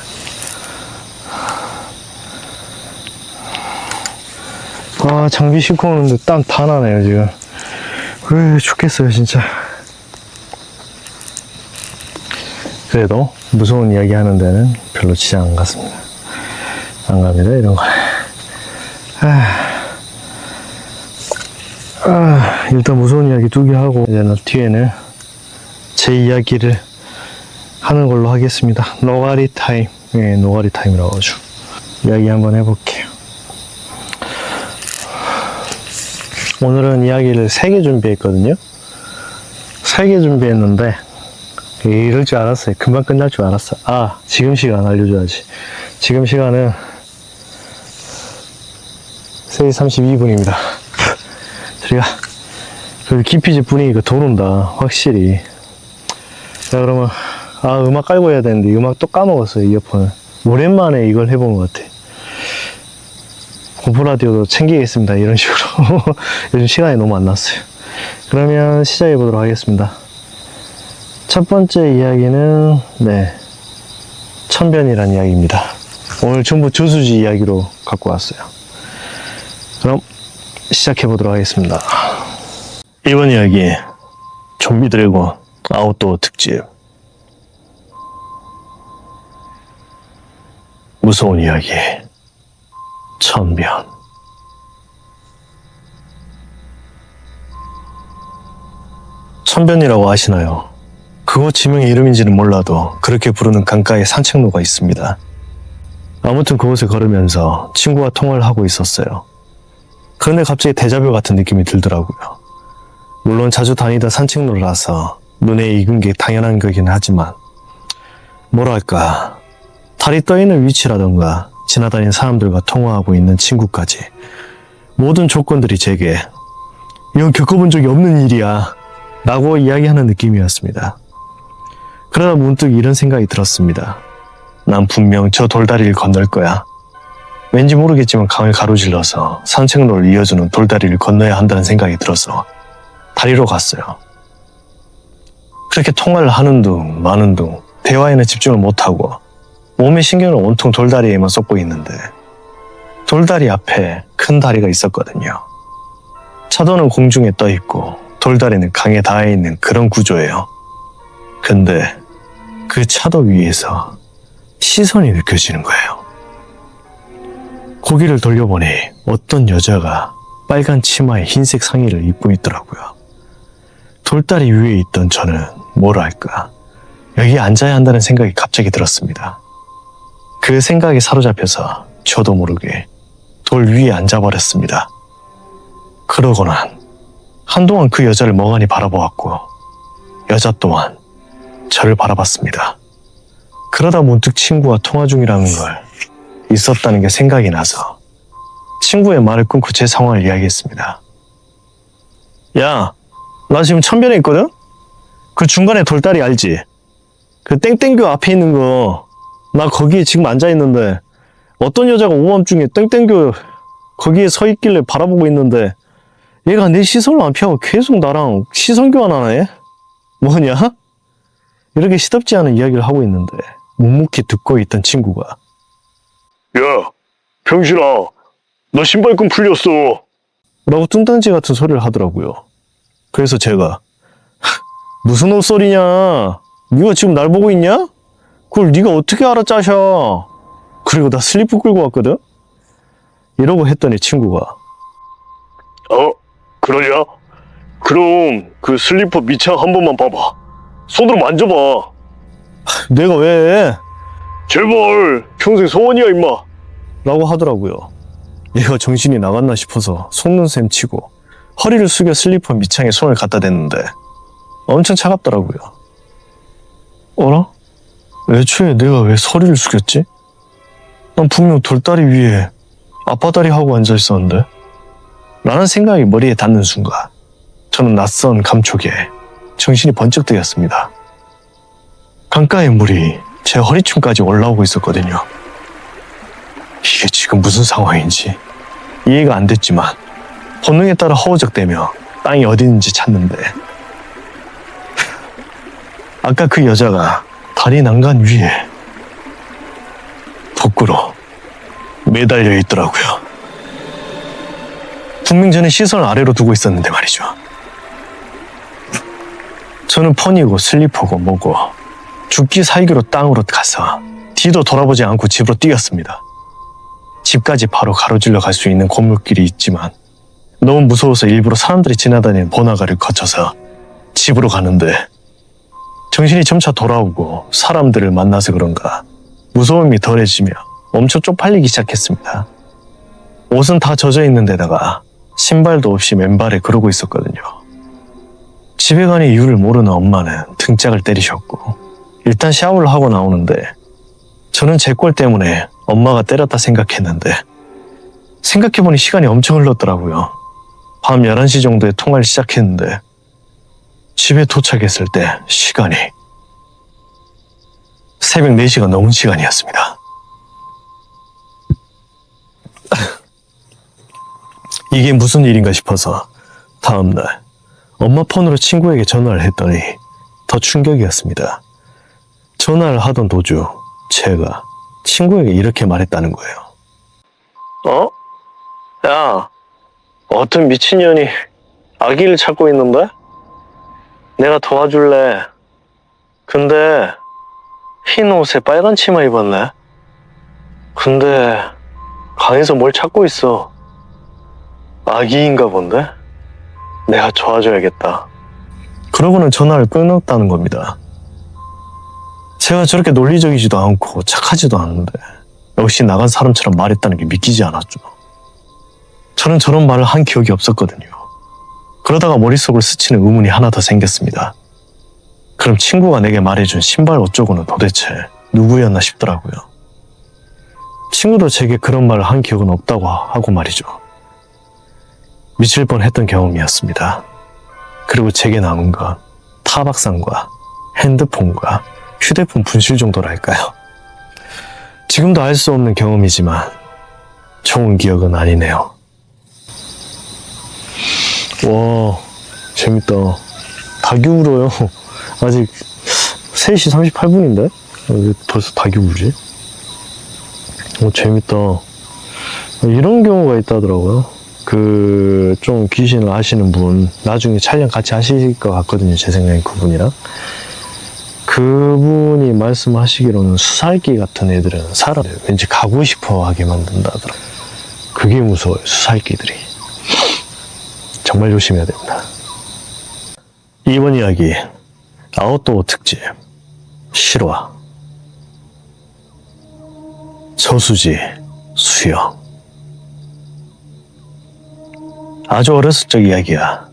장비 싣고 오는데 땀 다 나네요 지금. 죽겠어요 진짜. 그래도 무서운 이야기 하는 데는 별로 지장 안 갔습니다. 안 갑니다 이런 거. 일단 무서운 이야기 2개 하고 이제는 뒤에는 제 이야기를 하는 걸로 하겠습니다. 노가리 타임. 노가리 타임이라고 하죠. 이야기 한번 해볼게요. 오늘은 이야기를 3개 준비했거든요. 3개 준비했는데 이럴 줄 알았어요. 금방 끝날 줄 알았어. 지금 시간 알려줘야지. 지금 시간은 3시 32분입니다. 저희가 기피지 분위기가 돌아온다. 확실히. 자, 그러면 음악 깔고 해야 되는데 음악 또 까먹었어요. 이어폰을. 오랜만에 이걸 해본 것 같아. 공포 라디오도 챙기겠습니다. 이런 식으로. 요즘 시간이 너무 안 났어요. 그러면 시작해 보도록 하겠습니다. 첫 번째 이야기는, 천변이라는 이야기입니다. 오늘 전부 저수지 이야기로 갖고 왔어요. 그럼 시작해 보도록 하겠습니다. 이번 이야기, 좀비 드래곤 아웃도어 특집. 무서운 이야기, 천변. 천변이라고 아시나요? 그곳 지명의 이름인지는 몰라도 그렇게 부르는 강가에 산책로가 있습니다. 아무튼 그곳에 걸으면서 친구와 통화를 하고 있었어요. 그런데 갑자기 데자뷰 같은 느낌이 들더라고요. 물론 자주 다니던 산책로라서 눈에 익은 게 당연한 거긴 하지만 뭐랄까, 달이 떠있는 위치라던가 지나다니는 사람들과 통화하고 있는 친구까지 모든 조건들이 제게 이건 겪어본 적이 없는 일이야 라고 이야기하는 느낌이었습니다. 그러다 문득 이런 생각이 들었습니다. 난 분명 저 돌다리를 건널 거야. 왠지 모르겠지만 강을 가로질러서 산책로를 이어주는 돌다리를 건너야 한다는 생각이 들어서 다리로 갔어요. 그렇게 통화를 하는 둥 마는 둥 대화에는 집중을 못하고 몸의 신경을 온통 돌다리에만 쏟고 있는데 돌다리 앞에 큰 다리가 있었거든요. 차도는 공중에 떠 있고 돌다리는 강에 닿아 있는 그런 구조예요. 근데 그 차도 위에서 시선이 느껴지는 거예요. 고개를 돌려보니 어떤 여자가 빨간 치마에 흰색 상의를 입고 있더라고요. 돌다리 위에 있던 저는 뭐랄까, 여기 앉아야 한다는 생각이 갑자기 들었습니다. 그 생각에 사로잡혀서 저도 모르게 돌 위에 앉아버렸습니다. 그러고 난 한동안 그 여자를 멍하니 바라보았고 여자 또한 저를 바라봤습니다. 그러다 문득 친구와 통화 중이라는 걸 있었다는 게 생각이 나서 친구의 말을 끊고 제 상황을 이야기했습니다. 야, 나 지금 천변에 있거든? 그 중간에 돌다리 알지? 그 땡땡교 앞에 있는 거, 나 거기에 지금 앉아있는데 어떤 여자가 오밤중에 땡땡교 거기에 서 있길래 바라보고 있는데 얘가 내 시선을 안 피하고 계속 나랑 시선 교환하네? 뭐냐? 이렇게 시덥지 않은 이야기를 하고 있는데 묵묵히 듣고 있던 친구가 야, 병신아, 너 신발끈 풀렸어 라고 뚱딴지 같은 소리를 하더라고요. 그래서 제가 무슨 헛소리냐? 네가 지금 날 보고 있냐? 그걸 네가 어떻게 알아짜셔? 그리고 나 슬리퍼 끌고 왔거든? 이러고 했더니 친구가 그러냐? 그럼 그 슬리퍼 밑창 한 번만 봐봐. 손으로 만져봐. 내가 왜? 제발, 평생 소원이야 임마 라고 하더라고요. 얘가 정신이 나갔나 싶어서 속는 셈 치고 허리를 숙여 슬리퍼 밑창에 손을 갖다 댔는데 엄청 차갑더라고요. 어라? 애초에 내가 왜 허리를 숙였지? 난 분명 돌다리 위에 아빠다리 하고 앉아있었는데? 라는 생각이 머리에 닿는 순간 저는 낯선 감촉에 정신이 번쩍 뜨였습니다. 강가의 물이 제 허리춤까지 올라오고 있었거든요. 이게 지금 무슨 상황인지 이해가 안 됐지만 본능에 따라 허우적대며 땅이 어디 있는지 찾는데 아까 그 여자가 다리 난간 위에 거꾸로 매달려 있더라고요. 분명 저는 시선을 아래로 두고 있었는데 말이죠. 저는 폰이고 슬리퍼고 뭐고 죽기 살기로 땅으로 가서 뒤도 돌아보지 않고 집으로 뛰었습니다. 집까지 바로 가로질러 갈 수 있는 골목길이 있지만 너무 무서워서 일부러 사람들이 지나다니는 번화가를 거쳐서 집으로 가는데 정신이 점차 돌아오고 사람들을 만나서 그런가 무서움이 덜해지며 엄청 쪽팔리기 시작했습니다. 옷은 다 젖어 있는 데다가 신발도 없이 맨발에 그러고 있었거든요. 집에 가는 이유를 모르는 엄마는 등짝을 때리셨고 일단 샤워를 하고 나오는데 저는 제 꼴 때문에 엄마가 때렸다 생각했는데 생각해보니 시간이 엄청 흘렀더라고요. 밤 11시 정도에 통화를 시작했는데 집에 도착했을 때 시간이 새벽 4시가 넘은 시간이었습니다. 이게 무슨 일인가 싶어서 다음날 엄마 폰으로 친구에게 전화를 했더니 더 충격이었습니다. 전화를 하던 도중 제가 친구에게 이렇게 말했다는 거예요. 야, 어떤 미친년이 아기를 찾고 있는데? 내가 도와줄래. 근데 흰 옷에 빨간 치마 입었네. 근데 강에서 뭘 찾고 있어. 아기인가 본데? 내가 도와줘야겠다. 그러고는 전화를 끊었다는 겁니다. 제가 저렇게 논리적이지도 않고 착하지도 않은데 역시 나간 사람처럼 말했다는 게 믿기지 않았죠. 저는 저런 말을 한 기억이 없었거든요. 그러다가 머릿속을 스치는 의문이 하나 더 생겼습니다. 그럼 친구가 내게 말해준 신발 어쩌고는 도대체 누구였나 싶더라고요. 친구도 제게 그런 말을 한 기억은 없다고 하고 말이죠. 미칠 뻔했던 경험이었습니다. 그리고 제게 남은 건 타박상과 핸드폰과 휴대폰 분실 정도랄까요. 지금도 알 수 없는 경험이지만 좋은 기억은 아니네요. 와, 재밌다. 닭이 울어요. 아직 3시 38분인데? 왜 벌써 닭이 울지? 재밌다. 이런 경우가 있다더라고요. 좀 귀신을 아시는 분, 나중에 촬영 같이 하실 것 같거든요. 제 생각엔 그분이랑. 그분이 말씀하시기로는 수살기 같은 애들은 사람을 왠지 가고 싶어 하게 만든다더라고요. 그게 무서워요, 수살기들이. 정말 조심해야 됩니다. 이번 이야기, 아웃도어 특집, 실화. 저수지, 수영. 아주 어렸을 적 이야기야.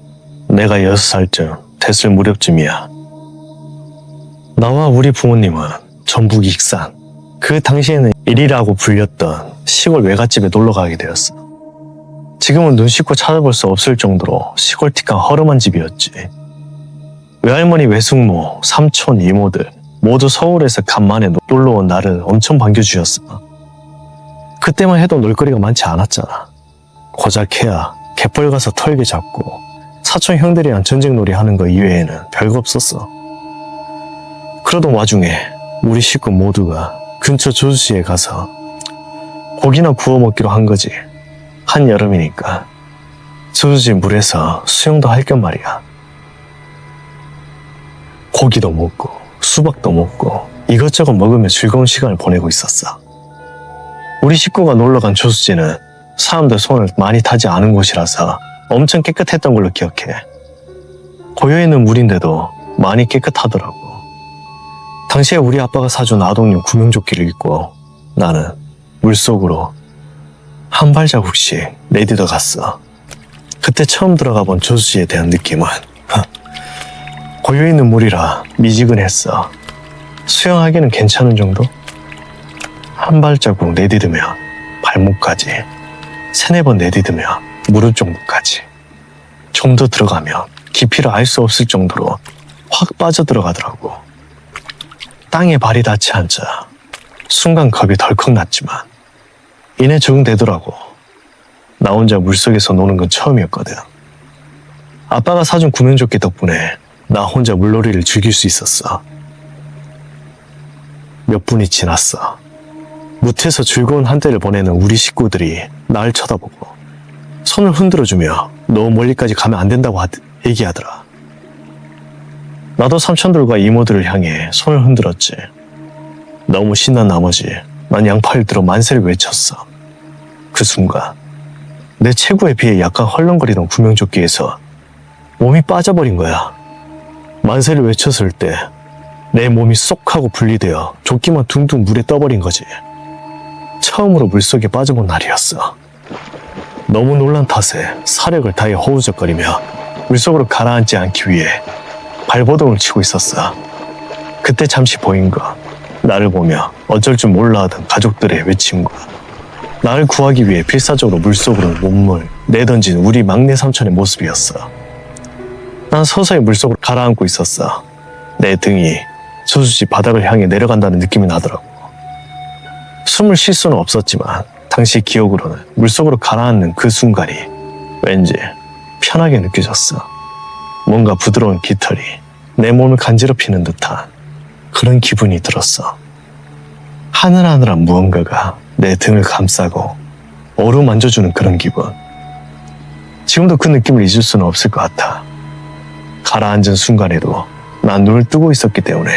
내가 6살쯤 됐을 무렵쯤이야. 나와 우리 부모님은 전북 익산, 그 당시에는 일이라고 불렸던 시골 외갓집에 놀러 가게 되었어. 지금은 눈 씻고 찾아볼 수 없을 정도로 시골틱한 허름한 집이었지. 외할머니, 외숙모, 삼촌, 이모들 모두 서울에서 간만에 놀러 온 나를 엄청 반겨주셨어. 그때만 해도 놀거리가 많지 않았잖아. 고작 해야 갯벌 가서 털개 잡고 사촌 형들이랑 전쟁놀이 하는 거 이외에는 별거 없었어. 그러던 와중에 우리 식구 모두가 근처 저수지에 가서 고기나 구워 먹기로 한 거지. 한여름이니까 저수지 물에서 수영도 할 겸 말이야. 고기도 먹고 수박도 먹고 이것저것 먹으며 즐거운 시간을 보내고 있었어. 우리 식구가 놀러간 저수지는 사람들 손을 많이 타지 않은 곳이라서 엄청 깨끗했던 걸로 기억해. 고여있는 물인데도 많이 깨끗하더라고. 당시에 우리 아빠가 사준 아동용 구명조끼를 입고 나는 물속으로 한 발자국씩 내딛어 갔어. 그때 처음 들어가 본 저수지에 대한 느낌은 고여있는 물이라 미지근했어. 수영하기는 괜찮은 정도? 한 발자국 내딛으며 발목까지, 3-4번 내딛으며 무릎 정도까지. 좀 더 들어가면 깊이를 알 수 없을 정도로 확 빠져들어가더라고. 땅에 발이 닿지 않자 순간 겁이 덜컥 났지만 이내 적응되더라고. 나 혼자 물속에서 노는 건 처음이었거든. 아빠가 사준 구명조끼 덕분에 나 혼자 물놀이를 즐길 수 있었어. 몇 분이 지났어. 무트에서 즐거운 한때를 보내는 우리 식구들이 날 쳐다보고 손을 흔들어주며 너무 멀리까지 가면 안 된다고 얘기하더라. 나도 삼촌들과 이모들을 향해 손을 흔들었지. 너무 신난 나머지 난 양팔을 들어 만세를 외쳤어. 그 순간 내 체구에 비해 약간 헐렁거리던 구명조끼에서 몸이 빠져버린 거야. 만세를 외쳤을 때 내 몸이 쏙 하고 분리되어 조끼만 둥둥 물에 떠버린 거지. 처음으로 물속에 빠져본 날이었어. 너무 놀란 탓에 사력을 다해 허우적거리며 물속으로 가라앉지 않기 위해 발버둥을 치고 있었어. 그때 잠시 보인 거, 나를 보며 어쩔 줄 몰라 하던 가족들의 외침과 나를 구하기 위해 필사적으로 물속으로 몸을 내던진 우리 막내 삼촌의 모습이었어. 난 서서히 물속으로 가라앉고 있었어. 내 등이 저수지 바닥을 향해 내려간다는 느낌이 나더라고. 숨을 쉴 수는 없었지만 당시 기억으로는 물속으로 가라앉는 그 순간이 왠지 편하게 느껴졌어. 뭔가 부드러운 깃털이 내 몸을 간지럽히는 듯한 그런 기분이 들었어. 하늘하늘한 무언가가 내 등을 감싸고 어루만져주는 그런 기분. 지금도 그 느낌을 잊을 수는 없을 것 같아. 가라앉은 순간에도 난 눈을 뜨고 있었기 때문에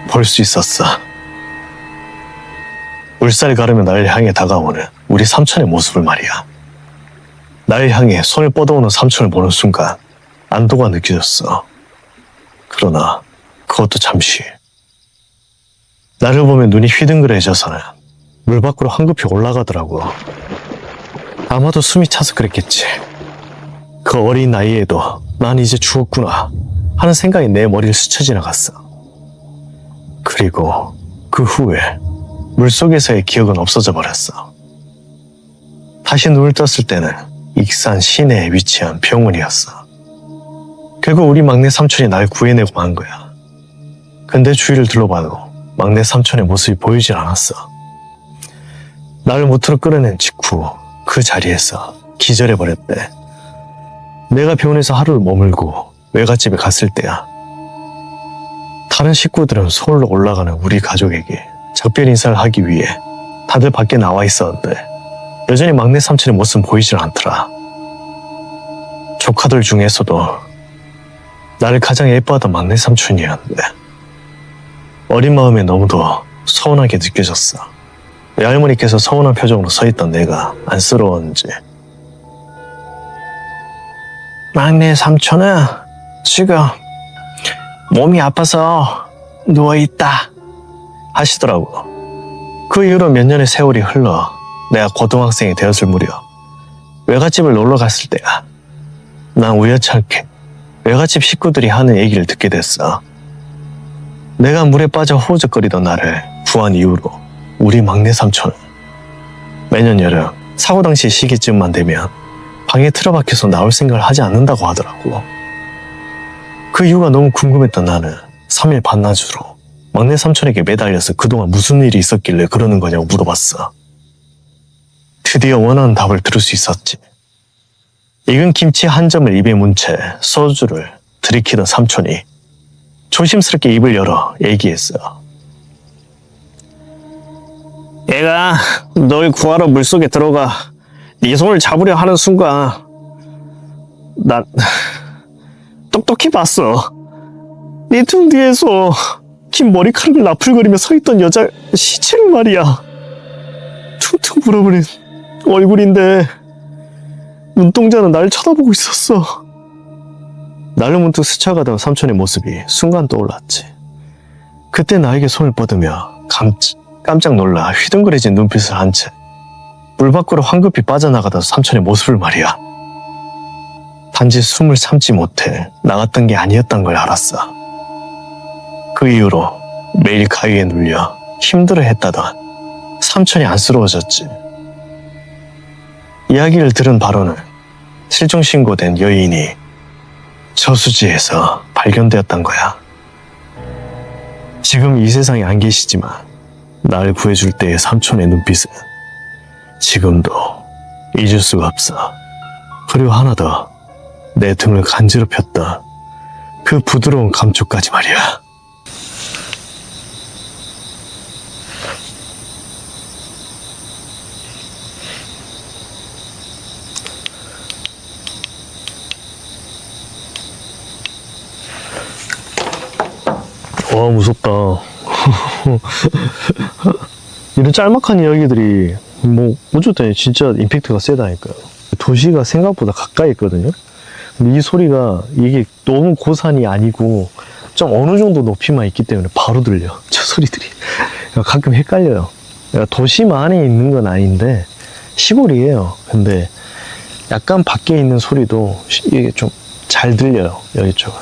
볼 수 있었어. 물살 가르며 날 향해 다가오는 우리 삼촌의 모습을 말이야. 날 향해 손을 뻗어오는 삼촌을 보는 순간 안도가 느껴졌어. 그러나 그것도 잠시. 나를 보면 눈이 휘둥그레져서는 물 밖으로 황급히 올라가더라고. 아마도 숨이 차서 그랬겠지. 그 어린 나이에도 난 이제 죽었구나 하는 생각이 내 머리를 스쳐 지나갔어. 그리고 그 후에 물속에서의 기억은 없어져 버렸어. 다시 눈을 떴을 때는 익산 시내에 위치한 병원이었어. 결국 우리 막내 삼촌이 날 구해내고 만 거야. 근데 주위를 둘러봐도 막내 삼촌의 모습이 보이질 않았어. 나를 모터로 끌어낸 직후 그 자리에서 기절해버렸대. 내가 병원에서 하루를 머물고 외갓집에 갔을 때야. 다른 식구들은 서울로 올라가는 우리 가족에게 작별 인사를 하기 위해 다들 밖에 나와 있었는데 여전히 막내 삼촌의 모습은 보이질 않더라. 조카들 중에서도 나를 가장 예뻐하던 막내 삼촌이었는데 어린 마음에 너무도 서운하게 느껴졌어. 외할머니께서 서운한 표정으로 서 있던 내가 안쓰러웠는지 막내 삼촌은 지금 몸이 아파서 누워있다 하시더라고. 그 이후로 몇 년의 세월이 흘러 내가 고등학생이 되었을 무렵 외갓집을 놀러 갔을 때야. 난 우연찮게 외갓집 식구들이 하는 얘기를 듣게 됐어. 내가 물에 빠져 호우적거리던 나를 구한 이후로 우리 막내 삼촌은 매년 여름 사고 당시 시기쯤만 되면 방에 틀어박혀서 나올 생각을 하지 않는다고 하더라고. 그 이유가 너무 궁금했던 나는 3일 반나절로 막내 삼촌에게 매달려서 그동안 무슨 일이 있었길래 그러는 거냐고 물어봤어. 드디어 원하는 답을 들을 수 있었지. 익은 김치 한 점을 입에 문 채 소주를 들이키던 삼촌이 조심스럽게 입을 열어 얘기했어. 얘가 널 구하러 물속에 들어가 네 손을 잡으려 하는 순간 난 똑똑히 봤어. 네 등 뒤에서 긴 머리카락을 나풀거리며 서있던 여자 시체를 말이야. 퉁퉁 불어버린 얼굴인데 눈동자는 날 쳐다보고 있었어. 나를 문득 스쳐가던 삼촌의 모습이 순간 떠올랐지. 그때 나에게 손을 뻗으며 깜짝 놀라 휘둥그레진 눈빛을 한 채 물 밖으로 황급히 빠져나가던 삼촌의 모습을 말이야. 단지 숨을 참지 못해 나갔던 게 아니었던 걸 알았어. 그 이후로 매일 가위에 눌려 힘들어했다던 삼촌이 안쓰러워졌지. 이야기를 들은 바로는 실종신고된 여인이 저수지에서 발견되었던 거야. 지금 이 세상에 안 계시지만 날 구해줄 때의 삼촌의 눈빛은 지금도 잊을 수가 없어. 그리고 하나 더, 내 등을 간지럽혔다. 그 부드러운 감촉까지 말이야. 와, 무섭다. 이런 짤막한 이야기들이 어쨌든 진짜 임팩트가 세다니까요. 도시가 생각보다 가까이 있거든요. 근데 이 소리가 이게 너무 고산이 아니고 좀 어느 정도 높이만 있기 때문에 바로 들려. 저 소리들이. 가끔 헷갈려요. 도시만 안에 있는 건 아닌데 시골이에요. 근데 약간 밖에 있는 소리도 이게 좀 잘 들려요. 여기 쪽은.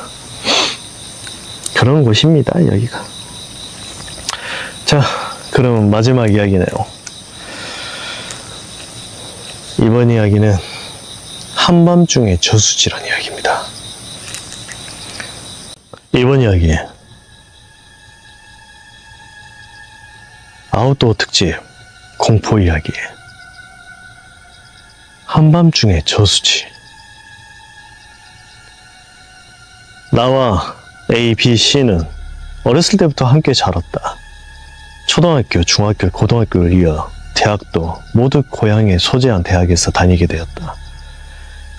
그런 곳입니다, 여기가. 자, 그럼 마지막 이야기네요. 이번 이야기는 한밤중의 저수지란 이야기입니다. 이번 이야기 아웃도어 특집 공포 이야기. 한밤중에 저수지. 나와 A, B, C는 어렸을 때부터 함께 자랐다. 초등학교, 중학교, 고등학교를 이어 대학도 모두 고향에 소재한 대학에서 다니게 되었다.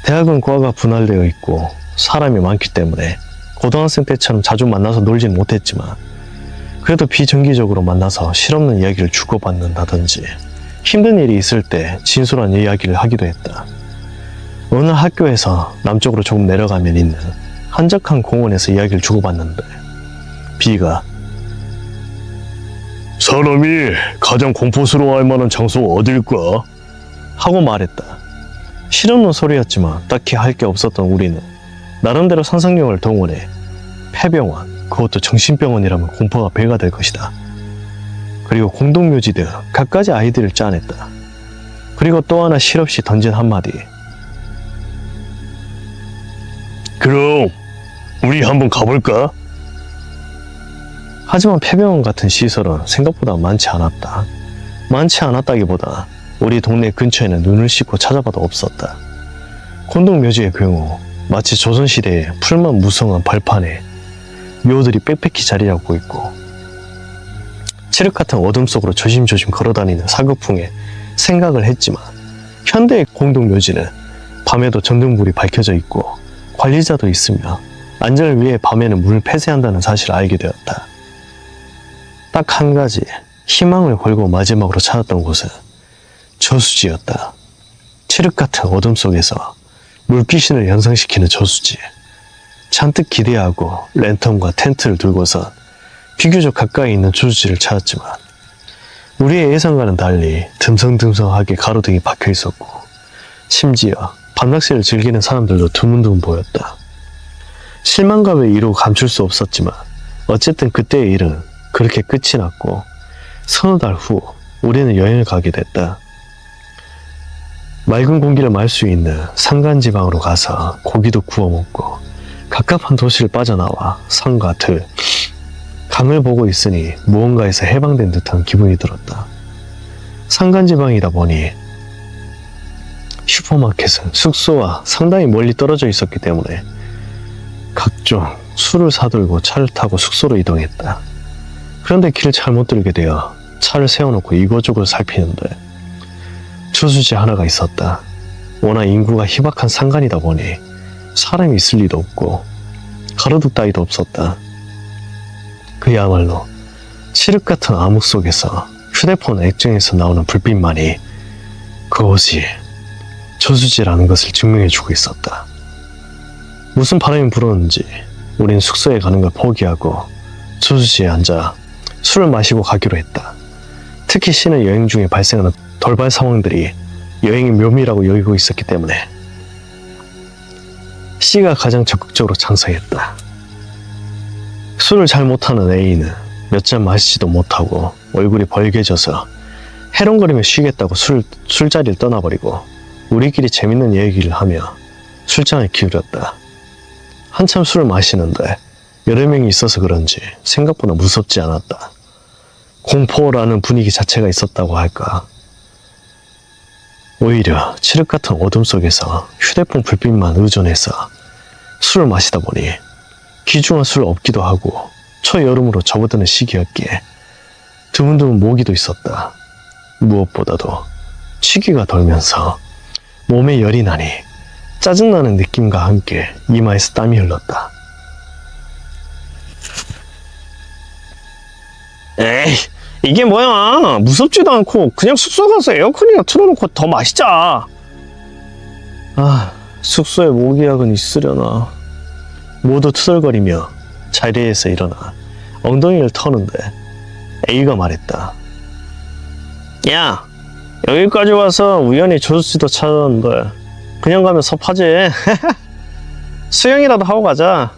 대학은 과가 분할되어 있고 사람이 많기 때문에 고등학생 때처럼 자주 만나서 놀진 못했지만 그래도 비정기적으로 만나서 실없는 이야기를 주고받는다든지 힘든 일이 있을 때 진솔한 이야기를 하기도 했다. 어느 학교에서 남쪽으로 조금 내려가면 있는 한적한 공원에서 이야기를 주고받는데 B가 사람이 가장 공포스러워할 만한 장소가 어딜까? 하고 말했다. 실없는 소리였지만 딱히 할 게 없었던 우리는 나름대로 상상력을 동원해 폐병원, 그것도 정신병원이라면 공포가 배가 될 것이다. 그리고 공동묘지 등 갖가지 아이디를 짜냈다. 그리고 또 하나 실없이 던진 한마디. 그럼 우리 한번 가볼까? 하지만 폐병원 같은 시설은 생각보다 많지 않았다. 많지 않았다기보다 우리 동네 근처에는 눈을 씻고 찾아봐도 없었다. 공동묘지의 경우 마치 조선시대의 풀만 무성한 발판에 묘들이 빽빽히 자리 잡고 있고 칠흑 같은 어둠 속으로 조심조심 걸어다니는 사극풍에 생각을 했지만 현대의 공동묘지는 밤에도 전등불이 밝혀져 있고 관리자도 있으며 안전을 위해 밤에는 문을 폐쇄한다는 사실을 알게 되었다. 딱 한 가지 희망을 걸고 마지막으로 찾았던 곳은 저수지였다. 칠흑 같은 어둠 속에서 물귀신을 연상시키는 저수지. 잔뜩 기대하고 랜턴과 텐트를 들고선 비교적 가까이 있는 저수지를 찾았지만 우리의 예상과는 달리 듬성듬성하게 가로등이 박혀 있었고 심지어 밤낚시를 즐기는 사람들도 드문드문 보였다. 실망감을 이루 감출 수 없었지만 어쨌든 그때의 일은 그렇게 끝이 났고 서너 달 후 우리는 여행을 가게 됐다. 맑은 공기를 말 수 있는 산간지방으로 가서 고기도 구워 먹고 갑갑한 도시를 빠져나와 산과 들, 강을 보고 있으니 무언가에서 해방된 듯한 기분이 들었다. 산간지방이다 보니 슈퍼마켓은 숙소와 상당히 멀리 떨어져 있었기 때문에 각종 술을 사들고 차를 타고 숙소로 이동했다. 그런데 길을 잘못 들게 되어 차를 세워놓고 이곳저곳 살피는데 저수지 하나가 있었다. 워낙 인구가 희박한 산간이다 보니 사람이 있을 리도 없고 가로등 따위도 없었다. 그야말로 칠흑 같은 암흑 속에서 휴대폰 액정에서 나오는 불빛만이 그곳이 저수지라는 것을 증명해주고 있었다. 무슨 바람이 불었는지 우린 숙소에 가는 걸 포기하고 저수지에 앉아 술을 마시고 가기로 했다. 특히 C는 여행 중에 발생하는 돌발 상황들이 여행의 묘미라고 여기고 있었기 때문에 C가 가장 적극적으로 찬성했다. 술을 잘 못하는 A는 몇 잔 마시지도 못하고 얼굴이 벌개져서 해롱거리며 쉬겠다고 술자리를 떠나버리고 우리끼리 재밌는 얘기를 하며 술잔을 기울였다. 한참 술을 마시는데 여러 명이 있어서 그런지 생각보다 무섭지 않았다. 공포라는 분위기 자체가 있었다고 할까. 오히려 칠흑 같은 어둠 속에서 휴대폰 불빛만 의존해서 술을 마시다 보니 귀중한 술 없기도 하고 초여름으로 접어드는 시기였기에 드문드문 모기도 있었다. 무엇보다도 취기가 돌면서 몸에 열이 나니 짜증나는 느낌과 함께 이마에서 땀이 흘렀다. 에이, 이게 뭐야? 무섭지도 않고 그냥 숙소 가서 에어컨이나 틀어놓고 더 마시자. 아, 숙소에 모기약은 있으려나. 모두 투덜거리며 자리에서 일어나 엉덩이를 터는데 A가 말했다. 야, 여기까지 와서 우연히 저수지도 찾았는데 그냥 가면 섭하지. 수영이라도 하고 가자.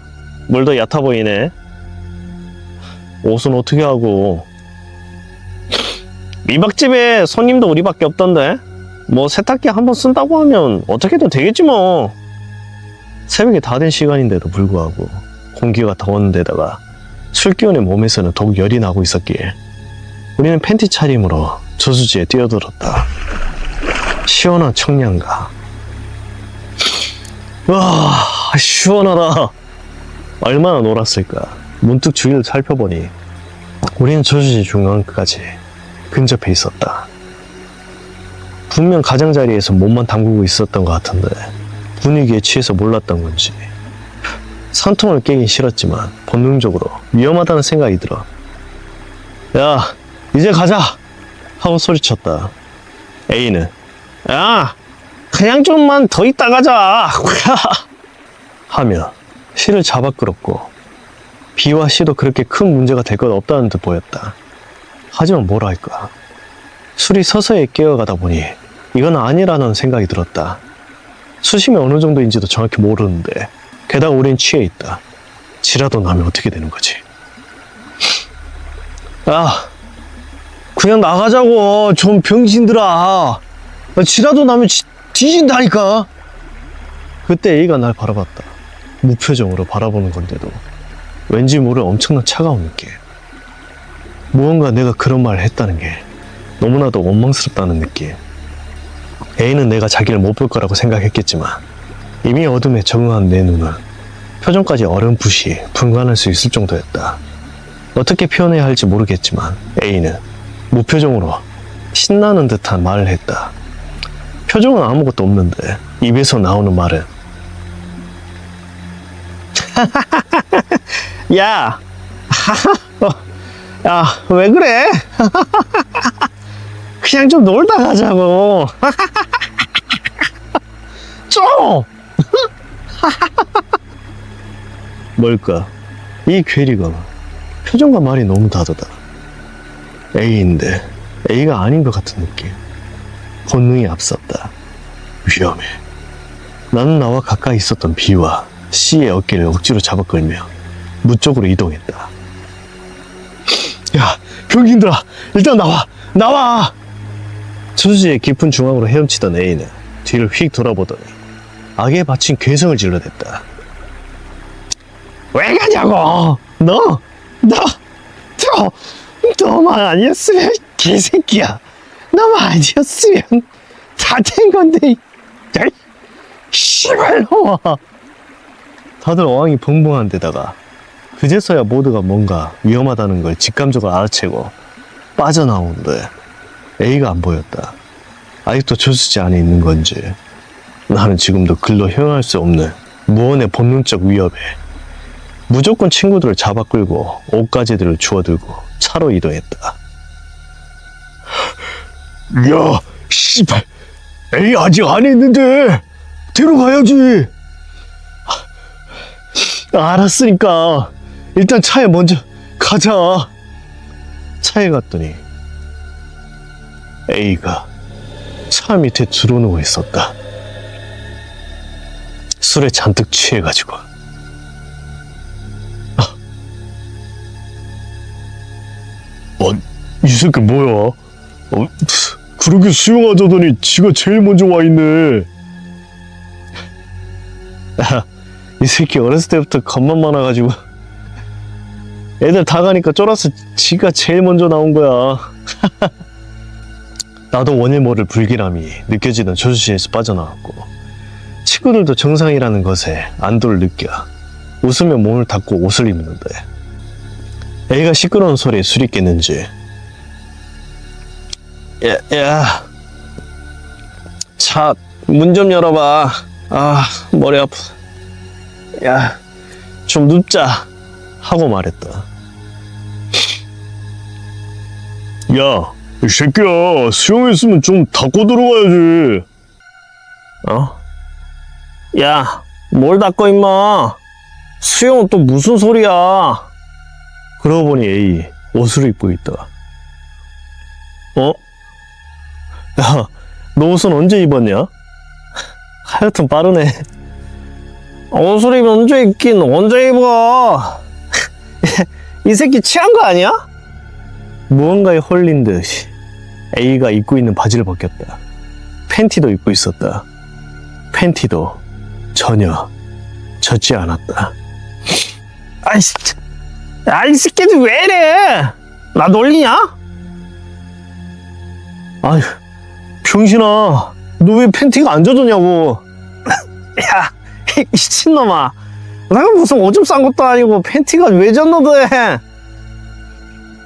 물도 얕아 보이네. 옷은 어떻게 하고? 민박집에 손님도 우리밖에 없던데 뭐 세탁기 한번 쓴다고 하면 어떻게든 되겠지 뭐. 새벽이 다 된 시간인데도 불구하고 공기가 더웠는데다가 술 기운에 몸에서는 더욱 열이 나고 있었기에 우리는 팬티 차림으로 저수지에 뛰어들었다. 시원한 청량과 와, 시원하다. 얼마나 놀았을까. 문득 주위를 살펴보니 우리는 저수지 중앙까지 근접해 있었다. 분명 가장자리에서 몸만 담그고 있었던 것 같은데 분위기에 취해서 몰랐던 건지 산통을 깨긴 싫었지만 본능적으로 위험하다는 생각이 들어. 야, 이제 가자! 하고 소리쳤다. A는 야, 그냥 좀만 더 있다 가자! 하며 C를 잡아 끌었고 B와 C도 그렇게 큰 문제가 될 것 없다는 듯 보였다. 하지만 뭐랄까, 술이 서서히 깨어가다 보니 이건 아니라는 생각이 들었다. 수심이 어느 정도인지도 정확히 모르는데 게다가 우린 취해 있다. 지라도 나면 어떻게 되는 거지? 야, 그냥 나가자고. 좀 병신들아. 지라도 나면 뒤진다니까. 그때 A가 날 바라봤다. 무표정으로 바라보는 건데도 왠지 모를 엄청난 차가운 느낌. 무언가 내가 그런 말을 했다는 게 너무나도 원망스럽다는 느낌. A는 내가 자기를 못 볼 거라고 생각했겠지만 이미 어둠에 적응한 내 눈은 표정까지 어렴풋이 분간할 수 있을 정도였다. 어떻게 표현해야 할지 모르겠지만 A는 무표정으로 신나는 듯한 말을 했다. 표정은 아무것도 없는데 입에서 나오는 말은 야, 야, 왜 그래? 그냥 좀 놀다 가자고. 좀! 뭘까? 이 괴리감. 표정과 말이 너무 다르다. A인데 A가 아닌 것 같은 느낌. 본능이 앞섰다. 위험해. 나는 나와 가까이 있었던 B와 C의 어깨를 억지로 잡아 끌며 무 쪽으로 이동했다. 야, 병신들아, 일단 나와! 나와! 저수지의 깊은 중앙으로 헤엄치던 A는 뒤를 휙 돌아보더니 악에 바친 괴성을 질러댔다. 왜 가냐고! 너만 아니었으면, 개새끼야! 너만 아니었으면 다 된 건데, 야, 씨발놈아! 다들 어항이 벙벙한 데다가 그제서야 모두가 뭔가 위험하다는 걸 직감적으로 알아채고 빠져나오는데 A가 안 보였다. 아직도 저수지 안에 있는 건지 나는 지금도 글로 형용할 수 없는 무언의 본능적 위협에 무조건 친구들을 잡아 끌고 옷가지들을 주워들고 차로 이동했다. 야, 씨발, A 아직 안에 있는데 데려가야지. 알았으니까 일단 차에 먼저 가자. 차에 갔더니 A가 차 밑에 들어누워 있었다. 술에 잔뜩 취해가지고. 이 새끼 뭐야? 그렇게 수영하자더니 지가 제일 먼저 와 있네. 이 새끼 어렸을 때부터 겁만 많아가지고 애들 다 가니까 쫄아서 지가 제일 먼저 나온 거야. 나도 원일 모를 불길함이 느껴지던 저수지에서 빠져나왔고 친구들도 정상이라는 것에 안도를 느껴 웃으며 몸을 닦고 옷을 입는데 애가 시끄러운 소리에 술이 깼는지 야, 차 문 좀 열어봐. 아, 머리 아파. 야, 좀 눕자 하고 말했다. 야, 이 새끼야, 수영했으면 좀 닦고 들어가야지. 어? 야, 뭘 닦고 임마. 수영은 또 무슨 소리야. 그러고 보니 A 옷을 입고 있다. 어? 야, 너 옷은 언제 입었냐? 하여튼 빠르네. 옷을 입으면 언제 입긴 언제 입어. 이 새끼 취한 거 아니야? 무언가에 홀린 듯 A가 입고 있는 바지를 벗겼다. 팬티도 입고 있었다. 팬티도 전혀 젖지 않았다. 아이씨, 이 새끼들 왜 이래? 나 놀리냐? 아휴, 병신아, 너 왜 팬티가 안 젖었냐고. 야, 미친놈아. 내가 무슨 오줌 싼 것도 아니고 팬티가 왜 젖노드해?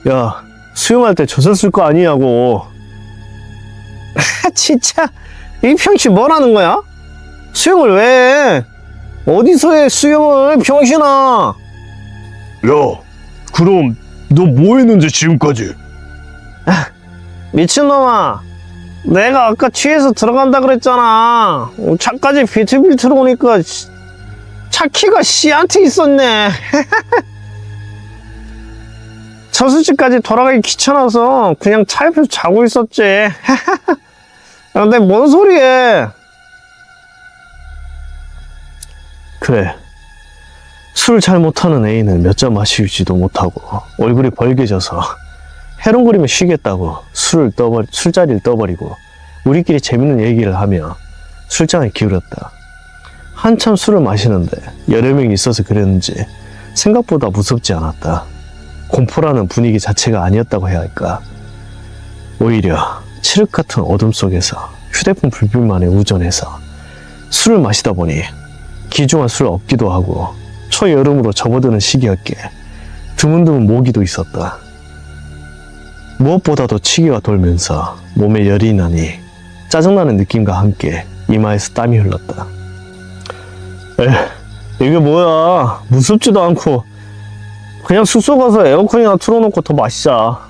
야, 수영할 때 젖었을 거 아니냐고. 진짜 이 병신 뭐라는 거야? 수영을 왜 해? 어디서 해 수영을, 병신아. 야, 그럼 너 뭐 했는데 지금까지? 미친놈아, 내가 아까 취해서 들어간다 그랬잖아. 차까지 비틀비틀 오니까 차 키가 씨한테 있었네. 저수지까지 돌아가기 귀찮아서 그냥 차 옆에서 자고 있었지. 근데 뭔 소리해. 그래, 술 잘 못하는 애인은 몇 잔 마시지도 못하고 얼굴이 벌개져서 해롱거리며 쉬겠다고 술자리를 떠버리고 우리끼리 재밌는 얘기를 하며 술장을 기울였다. 한참 술을 마시는데 여러 명이 있어서 그랬는지 생각보다 무섭지 않았다. 공포라는 분위기 자체가 아니었다고 해야 할까. 오히려 칠흑 같은 어둠 속에서 휴대폰 불빛만에 우전해서 술을 마시다 보니 귀중한 술 없기도 하고 초여름으로 접어드는 시기였기에 드문드문 모기도 있었다. 무엇보다도 치기가 돌면서 몸에 열이 나니 짜증나는 느낌과 함께 이마에서 땀이 흘렀다. 이게 뭐야. 무섭지도 않고 그냥 숙소 가서 에어컨이나 틀어놓고 더 마시자.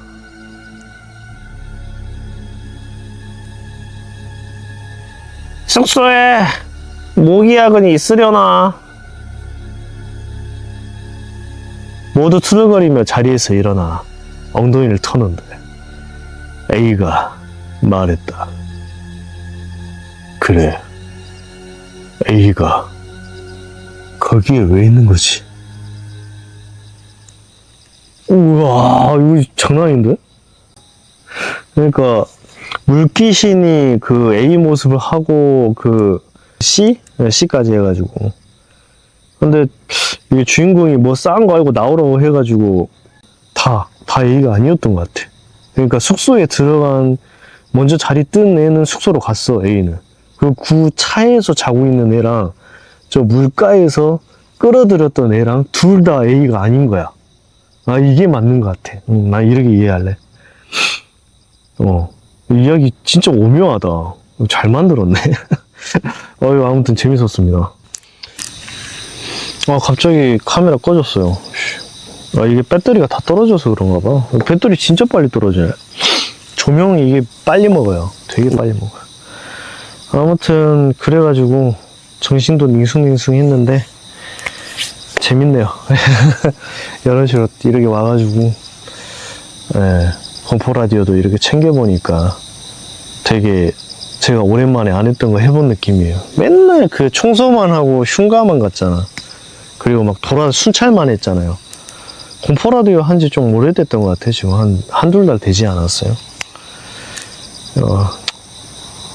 숙소에 모기야근이 있으려나. 모두 투덜거리며 자리에서 일어나 엉덩이를 터는데 A가 말했다. 그래, A가 거기에 왜 있는 거지? 우와, 이거 장난 아닌데? 그러니까 물귀신이 그 A 모습을 하고 그 C까지 해가지고, 근데 이게 주인공이 뭐 싸한 거 알고 나오라고 해가지고 다 A가 아니었던 것 같아. 그러니까 숙소에 들어간 먼저 자리 뜬 애는 숙소로 갔어. A는. 그리고 그 차에서 자고 있는 애랑 저 물가에서 끌어들였던 애랑 둘 다 A가 아닌 거야. 아, 이게 맞는 것 같아. 나 이렇게 이해할래. 이야기 진짜 오묘하다. 잘 만들었네. 아무튼 재밌었습니다. 갑자기 카메라 꺼졌어요. 이게 배터리가 다 떨어져서 그런가 봐. 배터리 진짜 빨리 떨어져요. 조명이 이게 빨리 먹어요. 되게 빨리 먹어요. 아무튼 그래가지고 정신도 닝숭닝숭 했는데 재밌네요. 이런 식으로 이렇게 와가지고 공포 라디오도 이렇게 챙겨보니까 되게 제가 오랜만에 안 했던 거 해본 느낌이에요. 맨날 그 청소만 하고 흉가만 갔잖아. 그리고 막 순찰만 했잖아요. 공포 라디오 한지 좀 오래됐던 것 같아. 지금 한둘 달 되지 않았어요.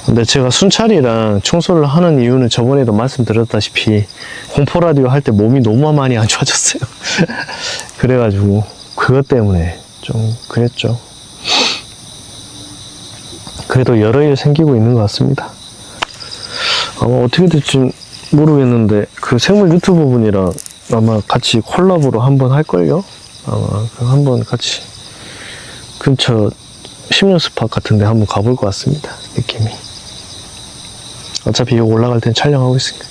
근데 제가 순찰이랑 청소를 하는 이유는 저번에도 말씀드렸다시피 공포 라디오 할 때 몸이 너무 많이 안 좋아졌어요. 그래가지고 그것 때문에 좀 그랬죠. 그래도 여러 일 생기고 있는 것 같습니다. 아마 어떻게 될지 모르겠는데 그 생물 유튜브 분이랑 아마 같이 콜라보로 한번 할걸요? 아마 한번 같이 근처 심령 스팟 같은 데 한번 가볼 것 같습니다. 느낌이. 어차피 이거 올라갈 땐 촬영하고 있으니까.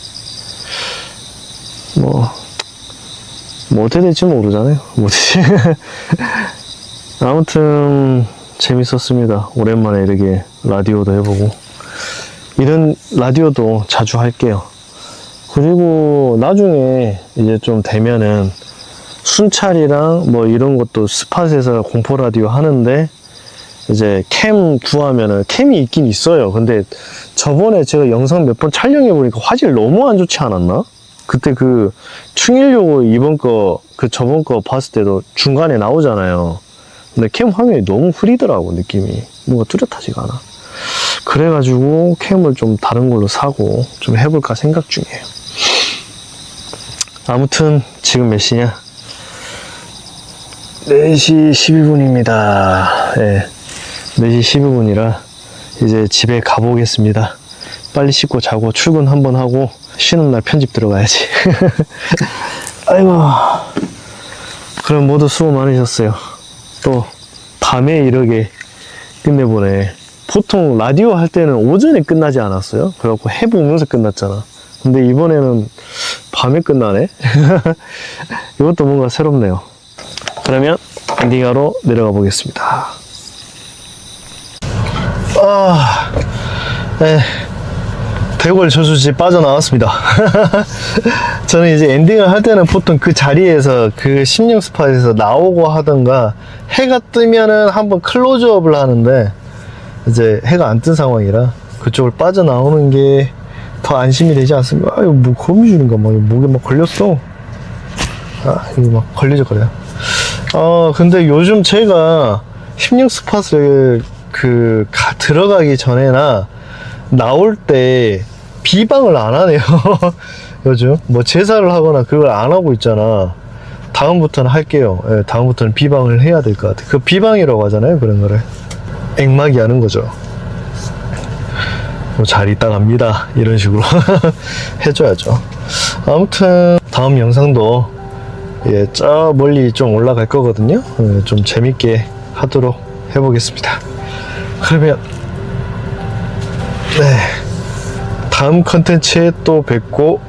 뭐 어떻게 될지 모르잖아요. 뭐지? 아무튼 재밌었습니다. 오랜만에 이렇게 라디오도 해보고. 이런 라디오도 자주 할게요. 그리고 나중에 이제 좀 되면은 순찰이랑 뭐 이런 것도 스팟에서 공포 라디오 하는데 이제 캠 구하면은 캠이 있긴 있어요. 근데 저번에 제가 영상 몇 번 촬영해 보니까 화질 너무 안 좋지 않았나? 그때 그 충일요고 이번 거 그 저번 거 봤을 때도 중간에 나오잖아요. 근데 캠 화면이 너무 흐리더라고. 느낌이 뭔가 뚜렷하지가 않아. 그래가지고 캠을 좀 다른 걸로 사고 좀 해볼까 생각 중이에요. 아무튼 지금 몇 시냐? 4시 12분입니다. 네, 4시 12분이라 이제 집에 가보겠습니다. 빨리 씻고 자고 출근 한번 하고 쉬는 날 편집 들어가야지. 아이고. 그럼 모두 수고 많으셨어요. 또 밤에 이렇게 끝내보네. 보통 라디오 할 때는 오전에 끝나지 않았어요? 그래갖고 해보면서 끝났잖아. 근데 이번에는 밤에 끝나네? 이것도 뭔가 새롭네요. 그러면 엔딩하러 내려가 보겠습니다. 대골 저수지 빠져나왔습니다. 저는 이제 엔딩을 할 때는 보통 그 자리에서 그 16스팟에서 나오고 하던가 해가 뜨면은 한번 클로즈업을 하는데 이제 해가 안 뜬 상황이라 그쪽을 빠져나오는 게 더 안심이 되지 않습니까? 아, 이거 뭐 거미줄인가 막 목에 막 걸렸어. 아, 이거 막 걸리적거려요. 근데 요즘 제가 16스팟을 들어가기 전에나 나올 때 비방을 안 하네요. 요즘 뭐 제사를 하거나 그걸 안 하고 있잖아. 다음부터는 할게요. 예, 다음부터는 비방을 해야 될 것 같아. 그 비방이라고 하잖아요, 그런 거를. 액막이 하는 거죠. 뭐 잘 있다 갑니다, 이런 식으로 해줘야죠. 아무튼 다음 영상도 저 멀리 좀 올라갈 거거든요. 좀 재밌게 하도록 해보겠습니다. 그러면 다음 컨텐츠에 또 뵙고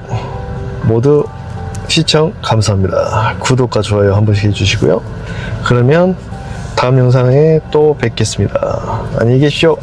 모두 시청 감사합니다. 구독과 좋아요 한 번씩 해주시고요. 그러면 다음 영상에 또 뵙겠습니다. 안녕히 계십시오.